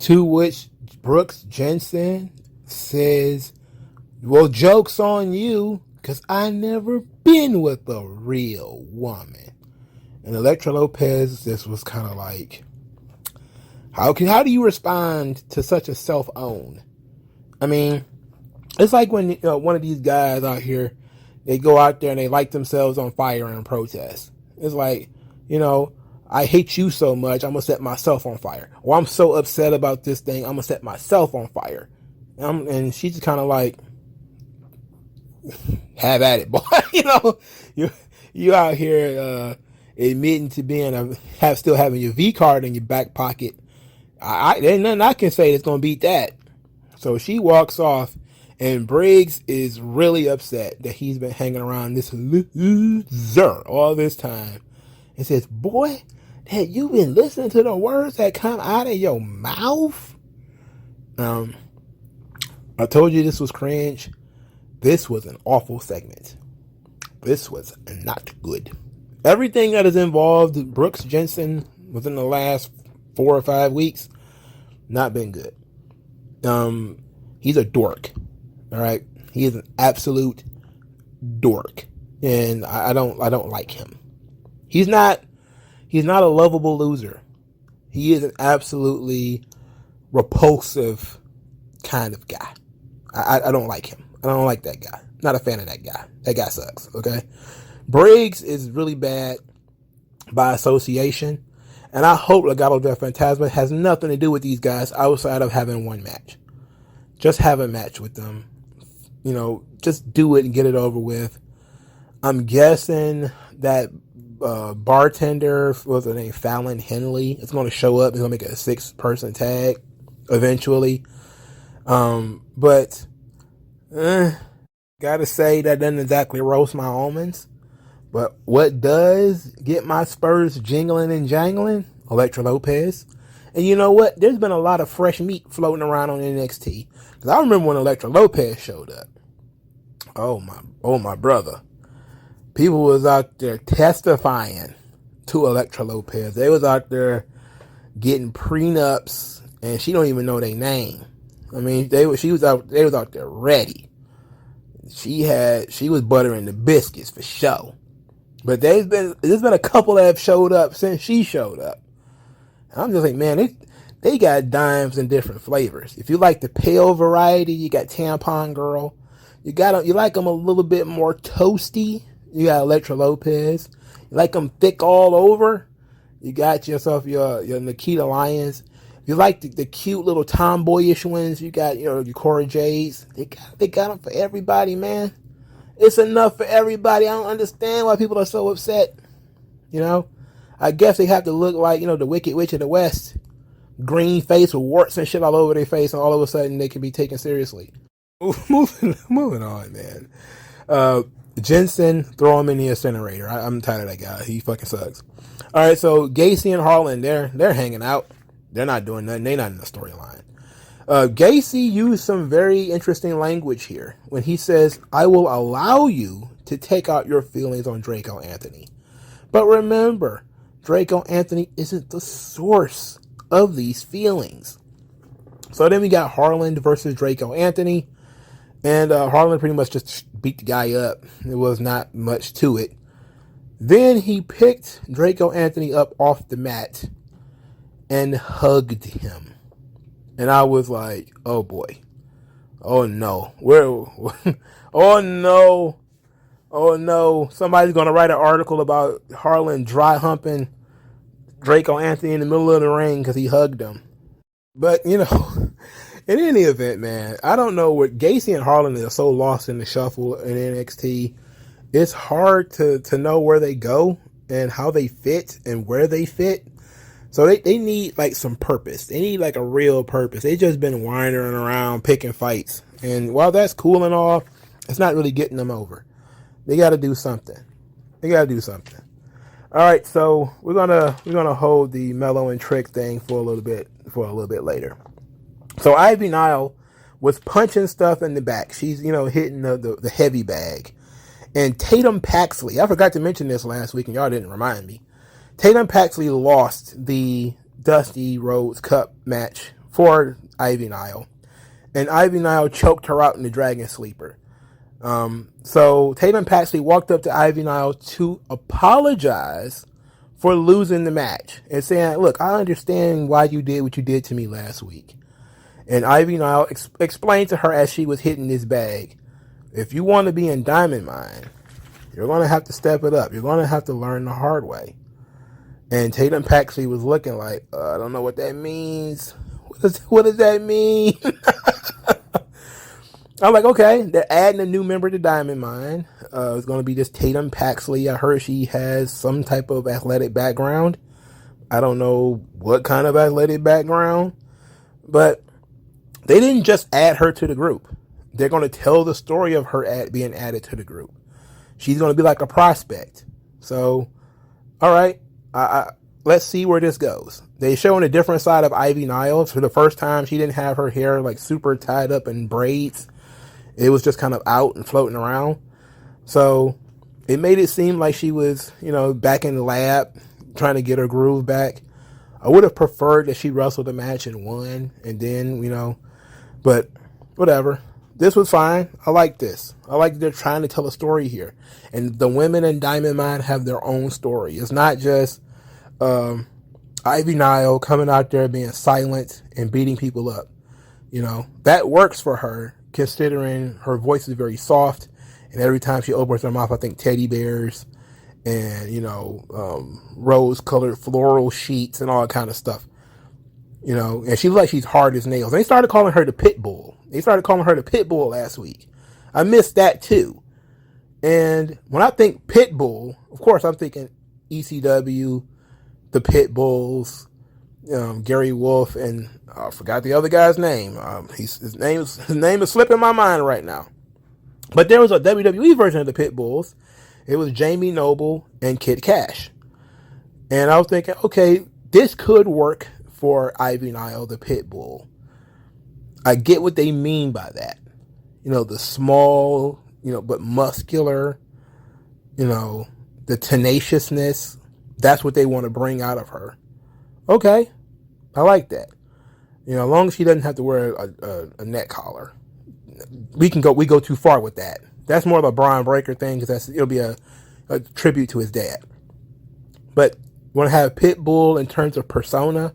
To which Brooks Jensen says, well, joke's on you, because I never been with a real woman. And Elektra Lopez, this was kind of like, how do you respond to such a self-own? I mean, it's like when one of these guys out here, they go out there and they light themselves on fire in protest. It's like, I hate you so much, I'm going to set myself on fire. Or I'm so upset about this thing, I'm going to set myself on fire. And she's just kind of like, have at it, boy. You out here admitting to being still having your V card in your back pocket. There's nothing I can say that's going to beat that. So she walks off, and Briggs is really upset that he's been hanging around this loser all this time. And says, boy, that you been listening to the words that come out of your mouth? I told you this was cringe. This was an awful segment. This was not good. Everything that is involved Brooks Jensen within the last 4 or 5 weeks, not been good. He's a dork. All right, he is an absolute dork, and I don't like him. He's not a lovable loser. He is an absolutely repulsive kind of guy. I don't like him. I don't like that guy. Not a fan of that guy. That guy sucks. Okay, Briggs is really bad by association, and I hope Legado del Fantasma has nothing to do with these guys outside of having one match. Just have a match with them. Just do it and get it over with. I'm guessing that bartender, what's her name, Fallon Henley, is going to show up. He's going to make a 6-person tag eventually. But gotta say, that doesn't exactly roast my almonds. But what does get my spurs jingling and jangling? Elektra Lopez. And you know what? There's been a lot of fresh meat floating around on NXT. Because I remember when Elektra Lopez showed up. Oh my brother. People was out there testifying to Elektra Lopez. They was out there getting prenups, and she don't even know their name. I mean, they was out there ready. She was buttering the biscuits for show. But there's been a couple that have showed up since she showed up. I'm just like, man, they got dimes in different flavors. If you like the pale variety, you got Tampon Girl. You like them a little bit more toasty, you got Elektra Lopez. You like them thick all over, you got yourself your Nikita Lyons. If you like the cute little tomboyish ones, you got your Cora Jades. They got them for everybody, man. It's enough for everybody. I don't understand why people are so upset. I guess they have to look like, the Wicked Witch of the West. Green face with warts and shit all over their face, and all of a sudden they can be taken seriously. Moving on, man. Jensen, throw him in the incinerator. I'm tired of that guy. He fucking sucks. All right, so Gacy and Harlan, they're hanging out. They're not doing nothing. They're not in the storyline. Gacy used some very interesting language here when he says, I will allow you to take out your feelings on Draco Anthony. But remember, Draco Anthony isn't the source of these feelings. So then we got Harlan versus Draco Anthony. And Harlan pretty much just beat the guy up. There was not much to it. Then he picked Draco Anthony up off the mat and hugged him. And I was like, oh boy. Oh no. Oh no. Oh no. Somebody's going to write an article about Harlan dry humping Draco Anthony in the middle of the ring because he hugged him. But, in any event, man, I don't know what Gacy and Harlan are so lost in the shuffle in NXT. It's hard to know where they go and how they fit and where they fit. So they need like some purpose. They need like a real purpose. They just been wandering around picking fights. And while that's cool and all, it's not really getting them over. They got to do something. All right, so we're gonna hold the Mellow and Trick thing for a little bit later. So Ivy Nile was punching stuff in the back. She's hitting the heavy bag, and Tatum Paxley. I forgot to mention this last week, and y'all didn't remind me. Tatum Paxley lost the Dusty Rhodes Cup match for Ivy Nile, and Ivy Nile choked her out in the Dragon Sleeper. So Tatum Paxley walked up to Ivy Nile to apologize for losing the match and saying, look, I understand why you did what you did to me last week. And Ivy Nile explained to her as she was hitting this bag, if you want to be in Diamond Mine, you're going to have to step it up. You're going to have to learn the hard way. And Tatum Paxley was looking like, I don't know what that means. What does that mean? I'm like, okay, they're adding a new member to Diamond Mine. It's going to be this Tatum Paxley. I heard she has some type of athletic background. I don't know what kind of athletic background. But they didn't just add her to the group. They're going to tell the story of her being added to the group. She's going to be like a prospect. So, all right, let's see where this goes. They showing a different side of Ivy Nile. For the first time, she didn't have her hair like super tied up in braids. It was just kind of out and floating around. So it made it seem like she was, back in the lab trying to get her groove back. I would have preferred that she wrestled the match and won, and then, but whatever. This was fine. I like this. I like that they're trying to tell a story here. And the women in Diamond Mine have their own story. It's not just Ivy Nile coming out there being silent and beating people up. That works for her, considering her voice is very soft. And every time she opens her mouth, I think teddy bears and, rose-colored floral sheets and all that kind of stuff. And she looks like she's hard as nails. They started calling her the Pit Bull. They started calling her the Pit Bull last week. I missed that too. And when I think Pit Bull, of course I'm thinking ECW, the Pit Bulls, Gary Wolf, and I forgot the other guy's name. His name is slipping my mind right now. But there was a WWE version of the Pit Bulls. It was Jamie Noble and Kid Cash. And I was thinking, okay, this could work for Ivy Nile, the Pit Bull. I get what they mean by that. The small, but muscular, the tenaciousness. That's what they want to bring out of her. Okay. I like that. As long as she doesn't have to wear a neck collar. We go too far with that. That's more of a Brian Breaker thing because it'll be a tribute to his dad. But want to have Pit Bull in terms of persona.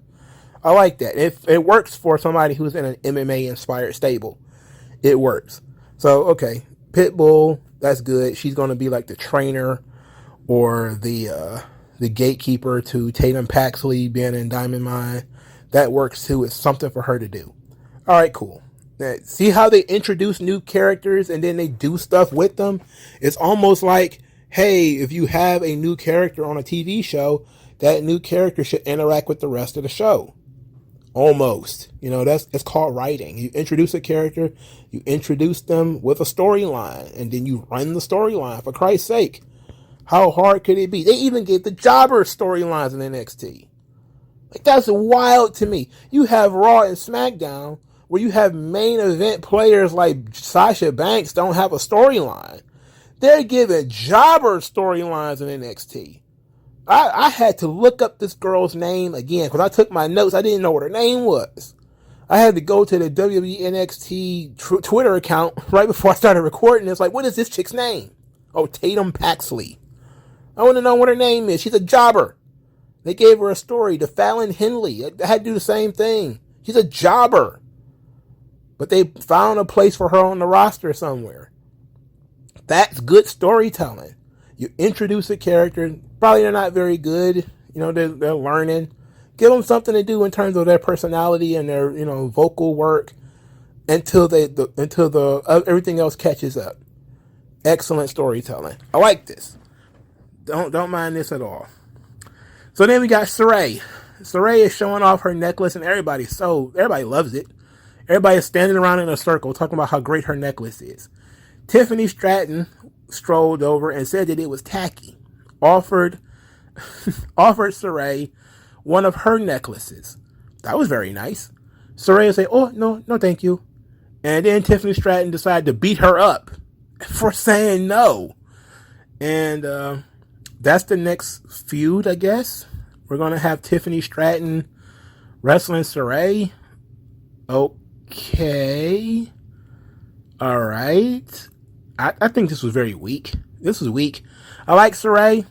I like that. It works for somebody who's in an MMA inspired stable. It works. So, okay. Pit Bull, that's good. She's going to be like the trainer or the gatekeeper to Tatum Paxley being in Diamond Mine. That works too. It's something for her to do. All right, cool. Now, see how they introduce new characters and then they do stuff with them? It's almost like, hey, if you have a new character on a TV show, that new character should interact with the rest of the show. Almost. That's called writing. You introduce a character, you introduce them with a storyline, and then you run the storyline, for Christ's sake. How hard could it be? They even gave the jobber storylines in NXT. Like, that's wild to me. You have Raw and SmackDown where you have main event players like Sasha Banks don't have a storyline. They're giving jobber storylines in NXT. I had to look up this girl's name again because I took my notes. I didn't know what her name was. I had to go to the WWE NXT Twitter account right before I started recording. It's like, what is this chick's name? Oh, Tatum Paxley. I want to know what her name is. She's a jobber. They gave her a story to Fallon Henley. I had to do the same thing. She's a jobber. But they found a place for her on the roster somewhere. That's good storytelling. You introduce a character. Probably they're not very good. They're learning. Give them something to do in terms of their personality and their, vocal work until everything else catches up. Excellent storytelling. I like this. Don't mind this at all. So then we got Saray. Saray is showing off her necklace and everybody loves it. Everybody's standing around in a circle talking about how great her necklace is. Tiffany Stratton strolled over and said that it was tacky. Offered Saray one of her necklaces. That was very nice. Saray said, oh, no, thank you. And then Tiffany Stratton decided to beat her up for saying no. And that's the next feud, I guess. We're going to have Tiffany Stratton wrestling Saray. Oh, Okay. All right. I think this was very weak. This was weak. I like Saray.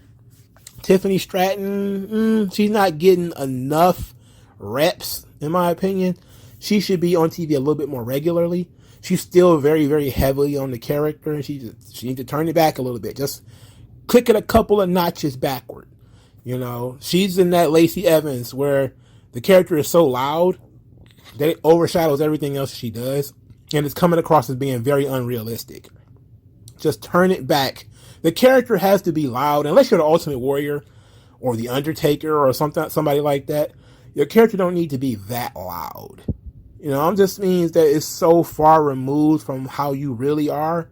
Tiffany Stratton, she's not getting enough reps, in my opinion. She should be on TV a little bit more regularly. She's still very, very heavily on the character, and she needs to turn it back a little bit. Just click it a couple of notches backward. You know, she's in that Lacey Evans where the character is so loud that it overshadows everything else she does, and it's coming across as being very unrealistic. Just turn it back. The character has to be loud, unless you're the Ultimate Warrior or the Undertaker or somebody like that. Your character don't need to be that loud. You know, it just means that it's so far removed from how you really are.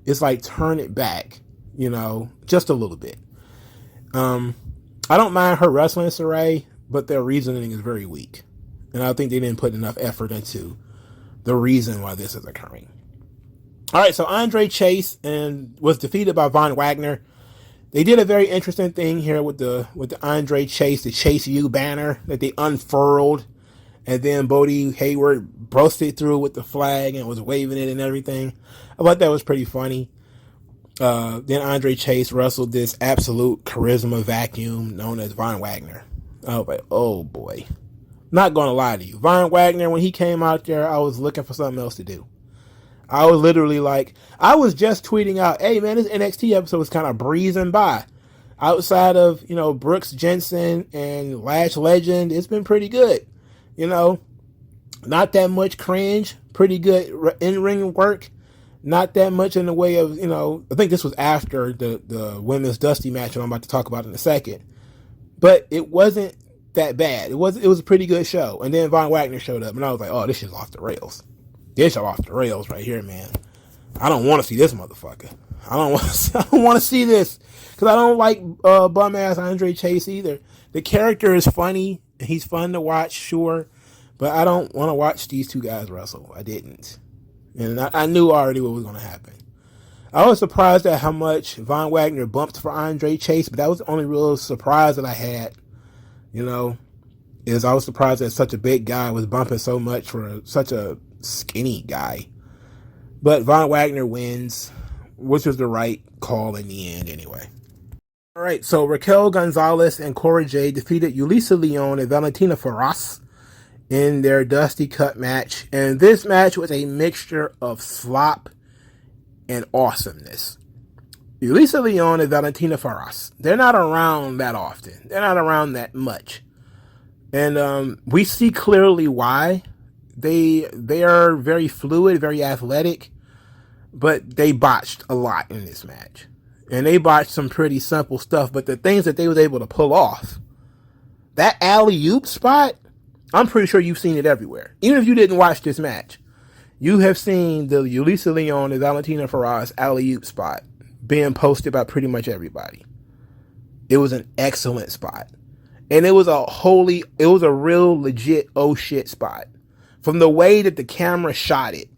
It's like, turn it back, you know, just a little bit. I don't mind her wrestling, Saray, but their reasoning is very weak. And I think they didn't put enough effort into the reason why this is occurring. All right, so Andre Chase was defeated by Von Wagner. They did a very interesting thing here with the Andre Chase, the Chase U banner that they unfurled, and then Bodie Hayward busted through with the flag and was waving it and everything. I thought that was pretty funny. Then Andre Chase wrestled this absolute charisma vacuum known as Von Wagner. I was like, oh boy. Not gonna lie to you, Von Wagner, when he came out there, I was looking for something else to do. I was literally like, I was just tweeting out, hey man, this NXT episode was kind of breezing by. Outside of, you know, Brooks Jensen and Lash Legend, it's been pretty good. You know, not that much cringe, pretty good in-ring work. Not that much in the way of, you know, I think this was after the women's Dusty match that I'm about to talk about in a second. But it wasn't that bad. It was a pretty good show. And then Von Wagner showed up and I was like, oh, this shit's off the rails. This shit off the rails right here, man. I don't want to see this motherfucker. I don't want to see this because I don't like bum ass Andre Chase either. The character is funny and he's fun to watch, sure, but I don't want to watch these two guys wrestle. I didn't, and I knew already what was going to happen. I was surprised at how much Von Wagner bumped for Andre Chase, but that was the only real surprise that I had. You know, is I was surprised that such a big guy was bumping so much for such a skinny guy. But Von Wagner wins, which was the right call in the end anyway. All right, so Raquel Gonzalez and Cora Jade defeated Yulisa Leon and Valentina Feroz in their Dusty Cup match. And this match was a mixture of slop and awesomeness. Yulisa Leon and Valentina Feroz, they're not around that often. They're not around that much. And we see clearly why. They are very fluid, very athletic, but they botched a lot in this match. And they botched some pretty simple stuff, but the things that they was able to pull off, that alley-oop spot, I'm pretty sure you've seen it everywhere. Even if you didn't watch this match, you have seen the Yulisa Leon and Valentina Feroz alley-oop spot being posted by pretty much everybody. It was an excellent spot. And it was a real legit oh shit spot. From the way that the camera shot it,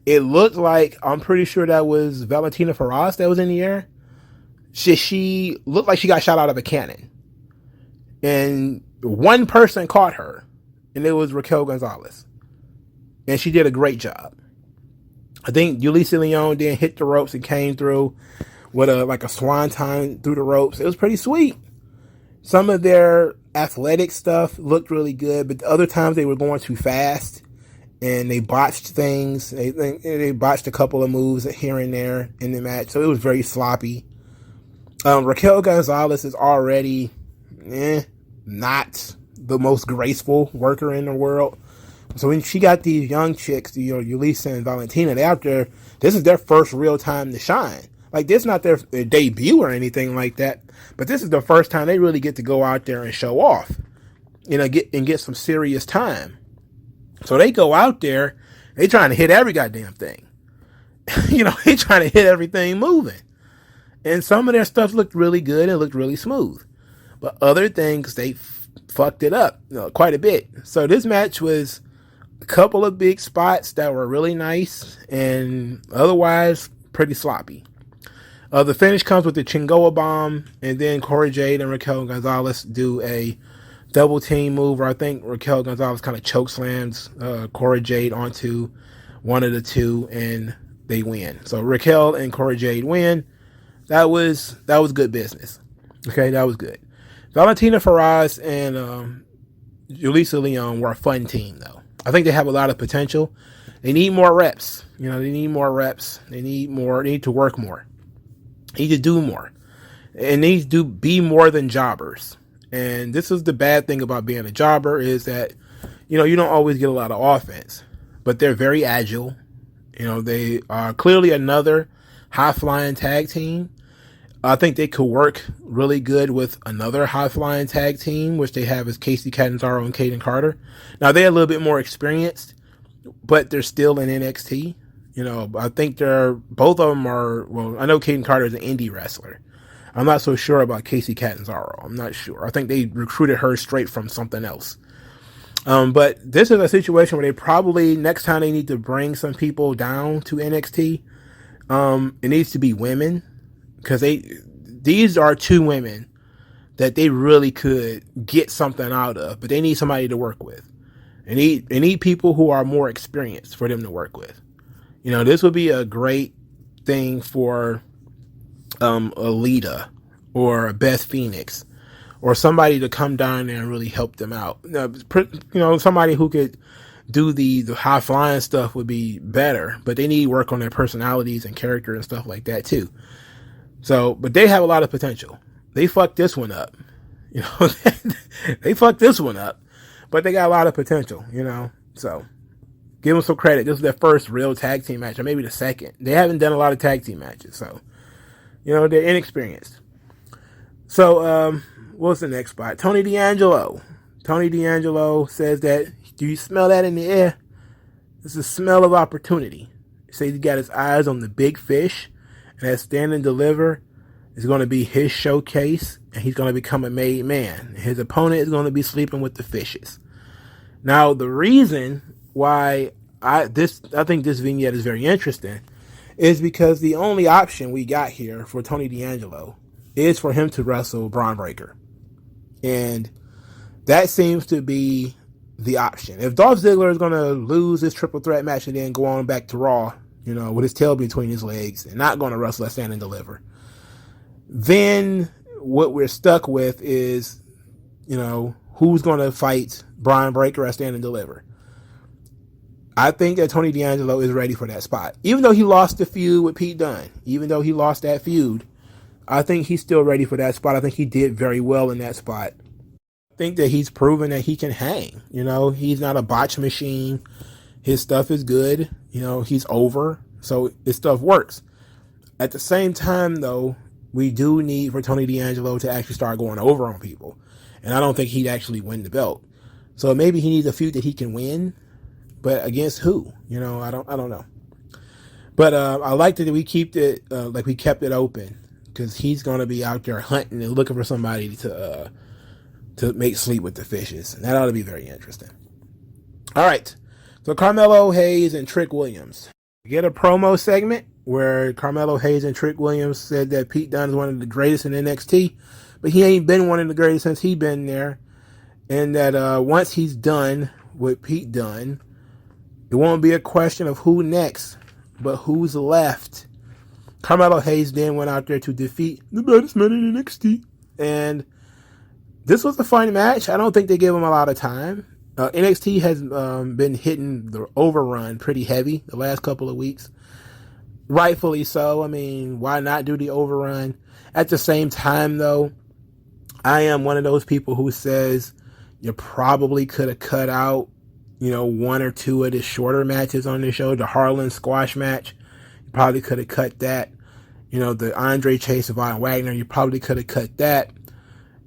it looked like, I'm pretty sure that was Valentina Feroz that was in the air. She looked like she got shot out of a cannon. And one person caught her, and it was Raquel Gonzalez. And she did a great job. I think Yulisa Leon then hit the ropes and came through with a swanton through the ropes. It was pretty sweet. Some of their athletic stuff looked really good, but the other times they were going too fast. And they botched things. They botched a couple of moves here and there in the match. So it was very sloppy. Raquel Gonzalez is already not the most graceful worker in the world. So when she got these young chicks, Yulisa and Valentina, they out there, this is their first real time to shine. Like, this is not their debut or anything like that. But this is the first time they really get to go out there and show off. You know, get some serious time. So they go out there, they trying to hit every goddamn thing. You know, they trying to hit everything moving. And some of their stuff looked really good and looked really smooth. But other things, they fucked it up, you know, quite a bit. So this match was a couple of big spots that were really nice and otherwise pretty sloppy. The finish comes with the Chingoa bomb, and then Cora Jade and Raquel Gonzalez do a double team move where I think Raquel Gonzalez kind of choke slams Cora Jade onto one of the two, and they win. So Raquel and Cora Jade win. That was good business. Okay, that was good. Valentina Feroz and Julissa Leon were a fun team, though. I think they have a lot of potential. They need more reps. They need more reps. They need more. They need to work more. They need to do more. And they need to be more than jobbers. And this is the bad thing about being a jobber is that, you don't always get a lot of offense. But they're very agile. They are clearly another high-flying tag team. I think they could work really good with another high-flying tag team, which they have as Casey Catanzaro and Kaden Carter. Now, they're a little bit more experienced, but they're still in NXT. I think both of them are, well, I know Kaden Carter is an indie wrestler. I'm not so sure about Casey Catanzaro. I'm not sure. I think they recruited her straight from something else. But this is a situation where they probably, next time they need to bring some people down to NXT, it needs to be women. Because these are two women that they really could get something out of, but they need somebody to work with. They need people who are more experienced for them to work with. This would be a great thing for Alita or Beth Phoenix or somebody to come down there and really help them out. Somebody who could do the high flying stuff would be better, but they need work on their personalities and character and stuff like that too. So, but they have a lot of potential. They fucked this one up. They fucked this one up, but they got a lot of potential, So, give them some credit. This is their first real tag team match, or maybe the second. They haven't done a lot of tag team matches, so, they're inexperienced. So, what's the next spot? Tony D'Angelo. Tony D'Angelo says that, do you smell that in the air? It's a smell of opportunity. He says he got his eyes on the big fish. And that Stand and Deliver is going to be his showcase, and he's going to become a made man. His opponent is going to be sleeping with the fishes. Now, the reason why I think this vignette is very interesting is because the only option we got here for Tony D'Angelo is for him to wrestle Braun Breaker. And that seems to be the option. If Dolph Ziggler is going to lose this triple threat match and then go on back to Raw, with his tail between his legs and not going to wrestle at Stand and Deliver, then what we're stuck with is, who's going to fight Braun Breaker at Stand and Deliver. I think that Tony D'Angelo is ready for that spot. Even though he lost the feud with Pete Dunne, even though he lost that feud, I think he's still ready for that spot. I think he did very well in that spot. I think that he's proven that he can hang. He's not a botch machine. His stuff is good. He's over. So his stuff works. At the same time, though, we do need for Tony D'Angelo to actually start going over on people. And I don't think he'd actually win the belt. So maybe he needs a feud that he can win. But against who? I don't know. But I like that we keep it like we kept it open. Because he's going to be out there hunting and looking for somebody to make sleep with the fishes. And that ought to be very interesting. All right. So Carmelo Hayes and Trick Williams. We get a promo segment where Carmelo Hayes and Trick Williams said that Pete Dunne is one of the greatest in NXT, but he ain't been one of the greatest since he been there. And that once he's done with Pete Dunne, it won't be a question of who next, but who's left. Carmelo Hayes then went out there to defeat the baddest man in NXT. And this was a fun match. I don't think they gave him a lot of time. NXT has been hitting the overrun pretty heavy the last couple of weeks. Rightfully so. I mean, why not do the overrun? At the same time, though, I am one of those people who says you probably could have cut out, one or two of the shorter matches on the show. The Harlan squash match, you probably could have cut that. The Andre Chase and Von Wagner, you probably could have cut that.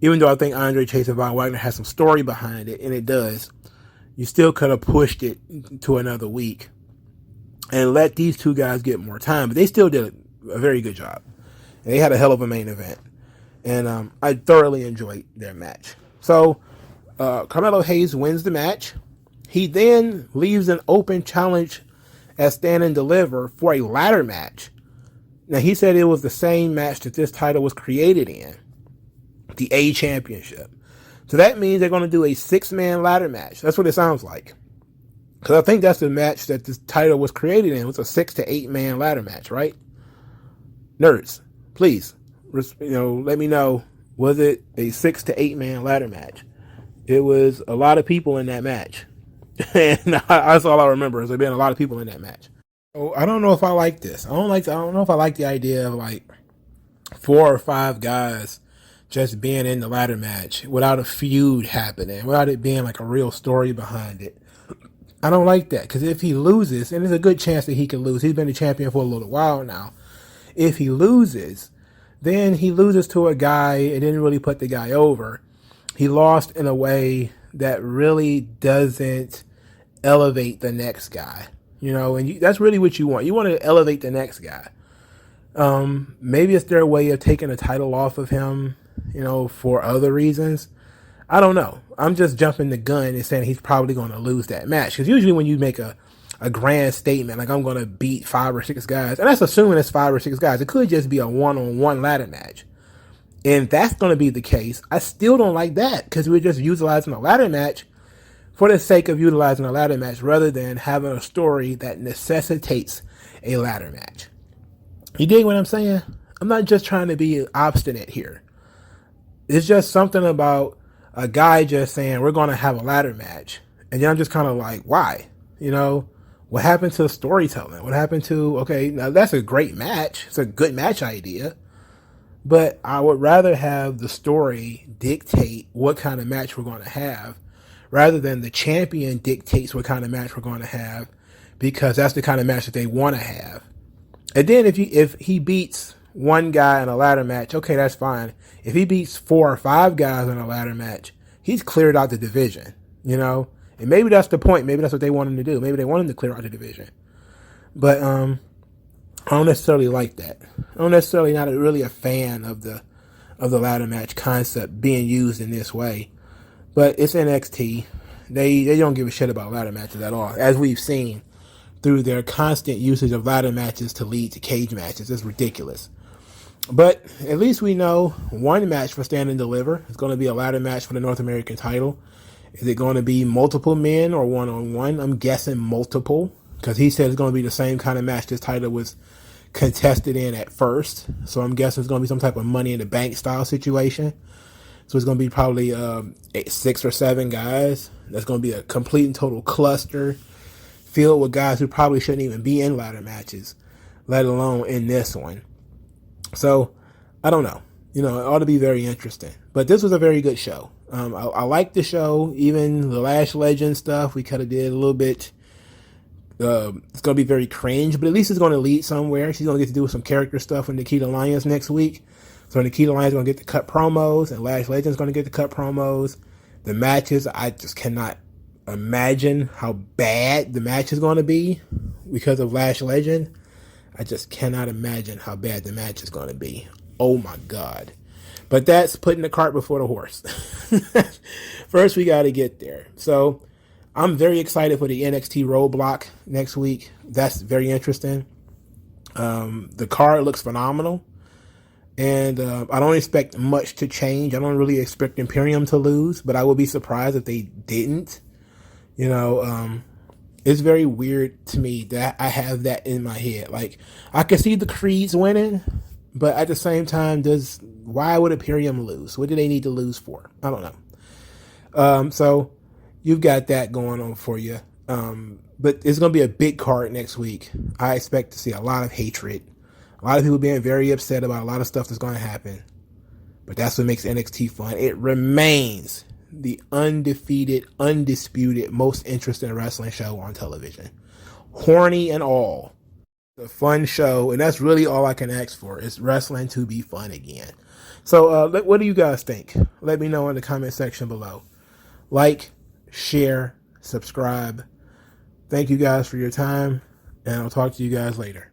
Even though I think Andre Chase and Von Wagner has some story behind it, and it does, you still could have pushed it to another week and let these two guys get more time. But they still did a very good job. And they had a hell of a main event. And I thoroughly enjoyed their match. So Carmelo Hayes wins the match. He then leaves an open challenge at Stand and Deliver for a ladder match. Now, he said it was the same match that this title was created in. The A Championship. So that means they're going to do a 6-man ladder match. That's what it sounds like. Because I think that's the match that this title was created in. It was a 6 to 8-man ladder match, right? Nerds, please, let me know. Was it a 6 to 8-man ladder match? It was a lot of people in that match. And that's all I remember, is there been a lot of people in that match. So I don't know if I like this. I don't know if I like the idea of like 4 or 5 guys just being in the ladder match without a feud happening, without it being like a real story behind it. I don't like that, because if he loses, and there's a good chance that he could lose, he's been the champion for a little while now. If he loses, then he loses to a guy and didn't really put the guy over. He lost in a way that really doesn't elevate the next guy, and that's really what you want. You want to elevate the next guy. Maybe it's their way of taking the title off of him, for other reasons. I don't know. I'm just jumping the gun and saying he's probably going to lose that match. Because usually when you make a grand statement, like I'm going to beat 5 or 6 guys, and that's assuming it's 5 or 6 guys. It could just be a one-on-one ladder match. And if that's going to be the case, I still don't like that, because we're just utilizing a ladder match for the sake of utilizing a ladder match rather than having a story that necessitates a ladder match. You dig what I'm saying? I'm not just trying to be obstinate here. It's just something about a guy just saying, we're going to have a ladder match. And then I'm just kind of like, why? What happened to storytelling? What happened to, okay, now that's a great match. It's a good match idea. But I would rather have the story dictate what kind of match we're going to have, rather than the champion dictates what kind of match we're going to have, because that's the kind of match that they want to have. And then if he beats one guy in a ladder match, okay, that's fine. If he beats 4 or 5 guys in a ladder match, he's cleared out the division, And maybe that's the point. Maybe that's what they want him to do. Maybe they want him to clear out the division. But I don't necessarily like that. I'm necessarily not really a fan of the ladder match concept being used in this way. But it's NXT. They don't give a shit about ladder matches at all, as we've seen through their constant usage of ladder matches to lead to cage matches. It's ridiculous. But at least we know one match for Stand and Deliver. It's going to be a ladder match for the North American title. Is it going to be multiple men or one-on-one? I'm guessing multiple, because he said it's going to be the same kind of match this title was contested in at first. So I'm guessing it's going to be some type of Money in the Bank style situation. So it's going to be probably 6 or 7 guys. That's going to be a complete and total cluster filled with guys who probably shouldn't even be in ladder matches, let alone in this one. So I don't know. It ought to be very interesting. But this was a very good show. I like the show. Even the Lash Legend stuff, we kind of did a little bit. It's going to be very cringe, but at least it's going to lead somewhere. She's going to get to do some character stuff with Nikita Lyons next week. So Nikita Lyons is going to get to cut promos, and Lash Legend is going to get to cut promos. The matches, I just cannot imagine how bad the match is going to be because of Lash Legend. I just cannot imagine how bad the match is going to be. Oh my God. But that's putting the cart before the horse. First, we got to get there. So I'm very excited for the NXT roadblock next week. That's very interesting. The card looks phenomenal. And I don't expect much to change. I don't really expect Imperium to lose, but I would be surprised if they didn't. It's very weird to me that I have that in my head. Like, I can see the Creeds winning, but at the same time, why would Imperium lose? What do they need to lose for? I don't know. So you've got that going on for you. But it's going to be a big card next week. I expect to see a lot of hatred. A lot of people being very upset about a lot of stuff that's going to happen. But that's what makes NXT fun. It remains the undefeated, undisputed, most interesting wrestling show on television. Horny and all. A fun show, and that's really all I can ask for, is wrestling to be fun again. So what do you guys think? Let me know in the comment section below. Like, share, subscribe. Thank you guys for your time, and I'll talk to you guys later.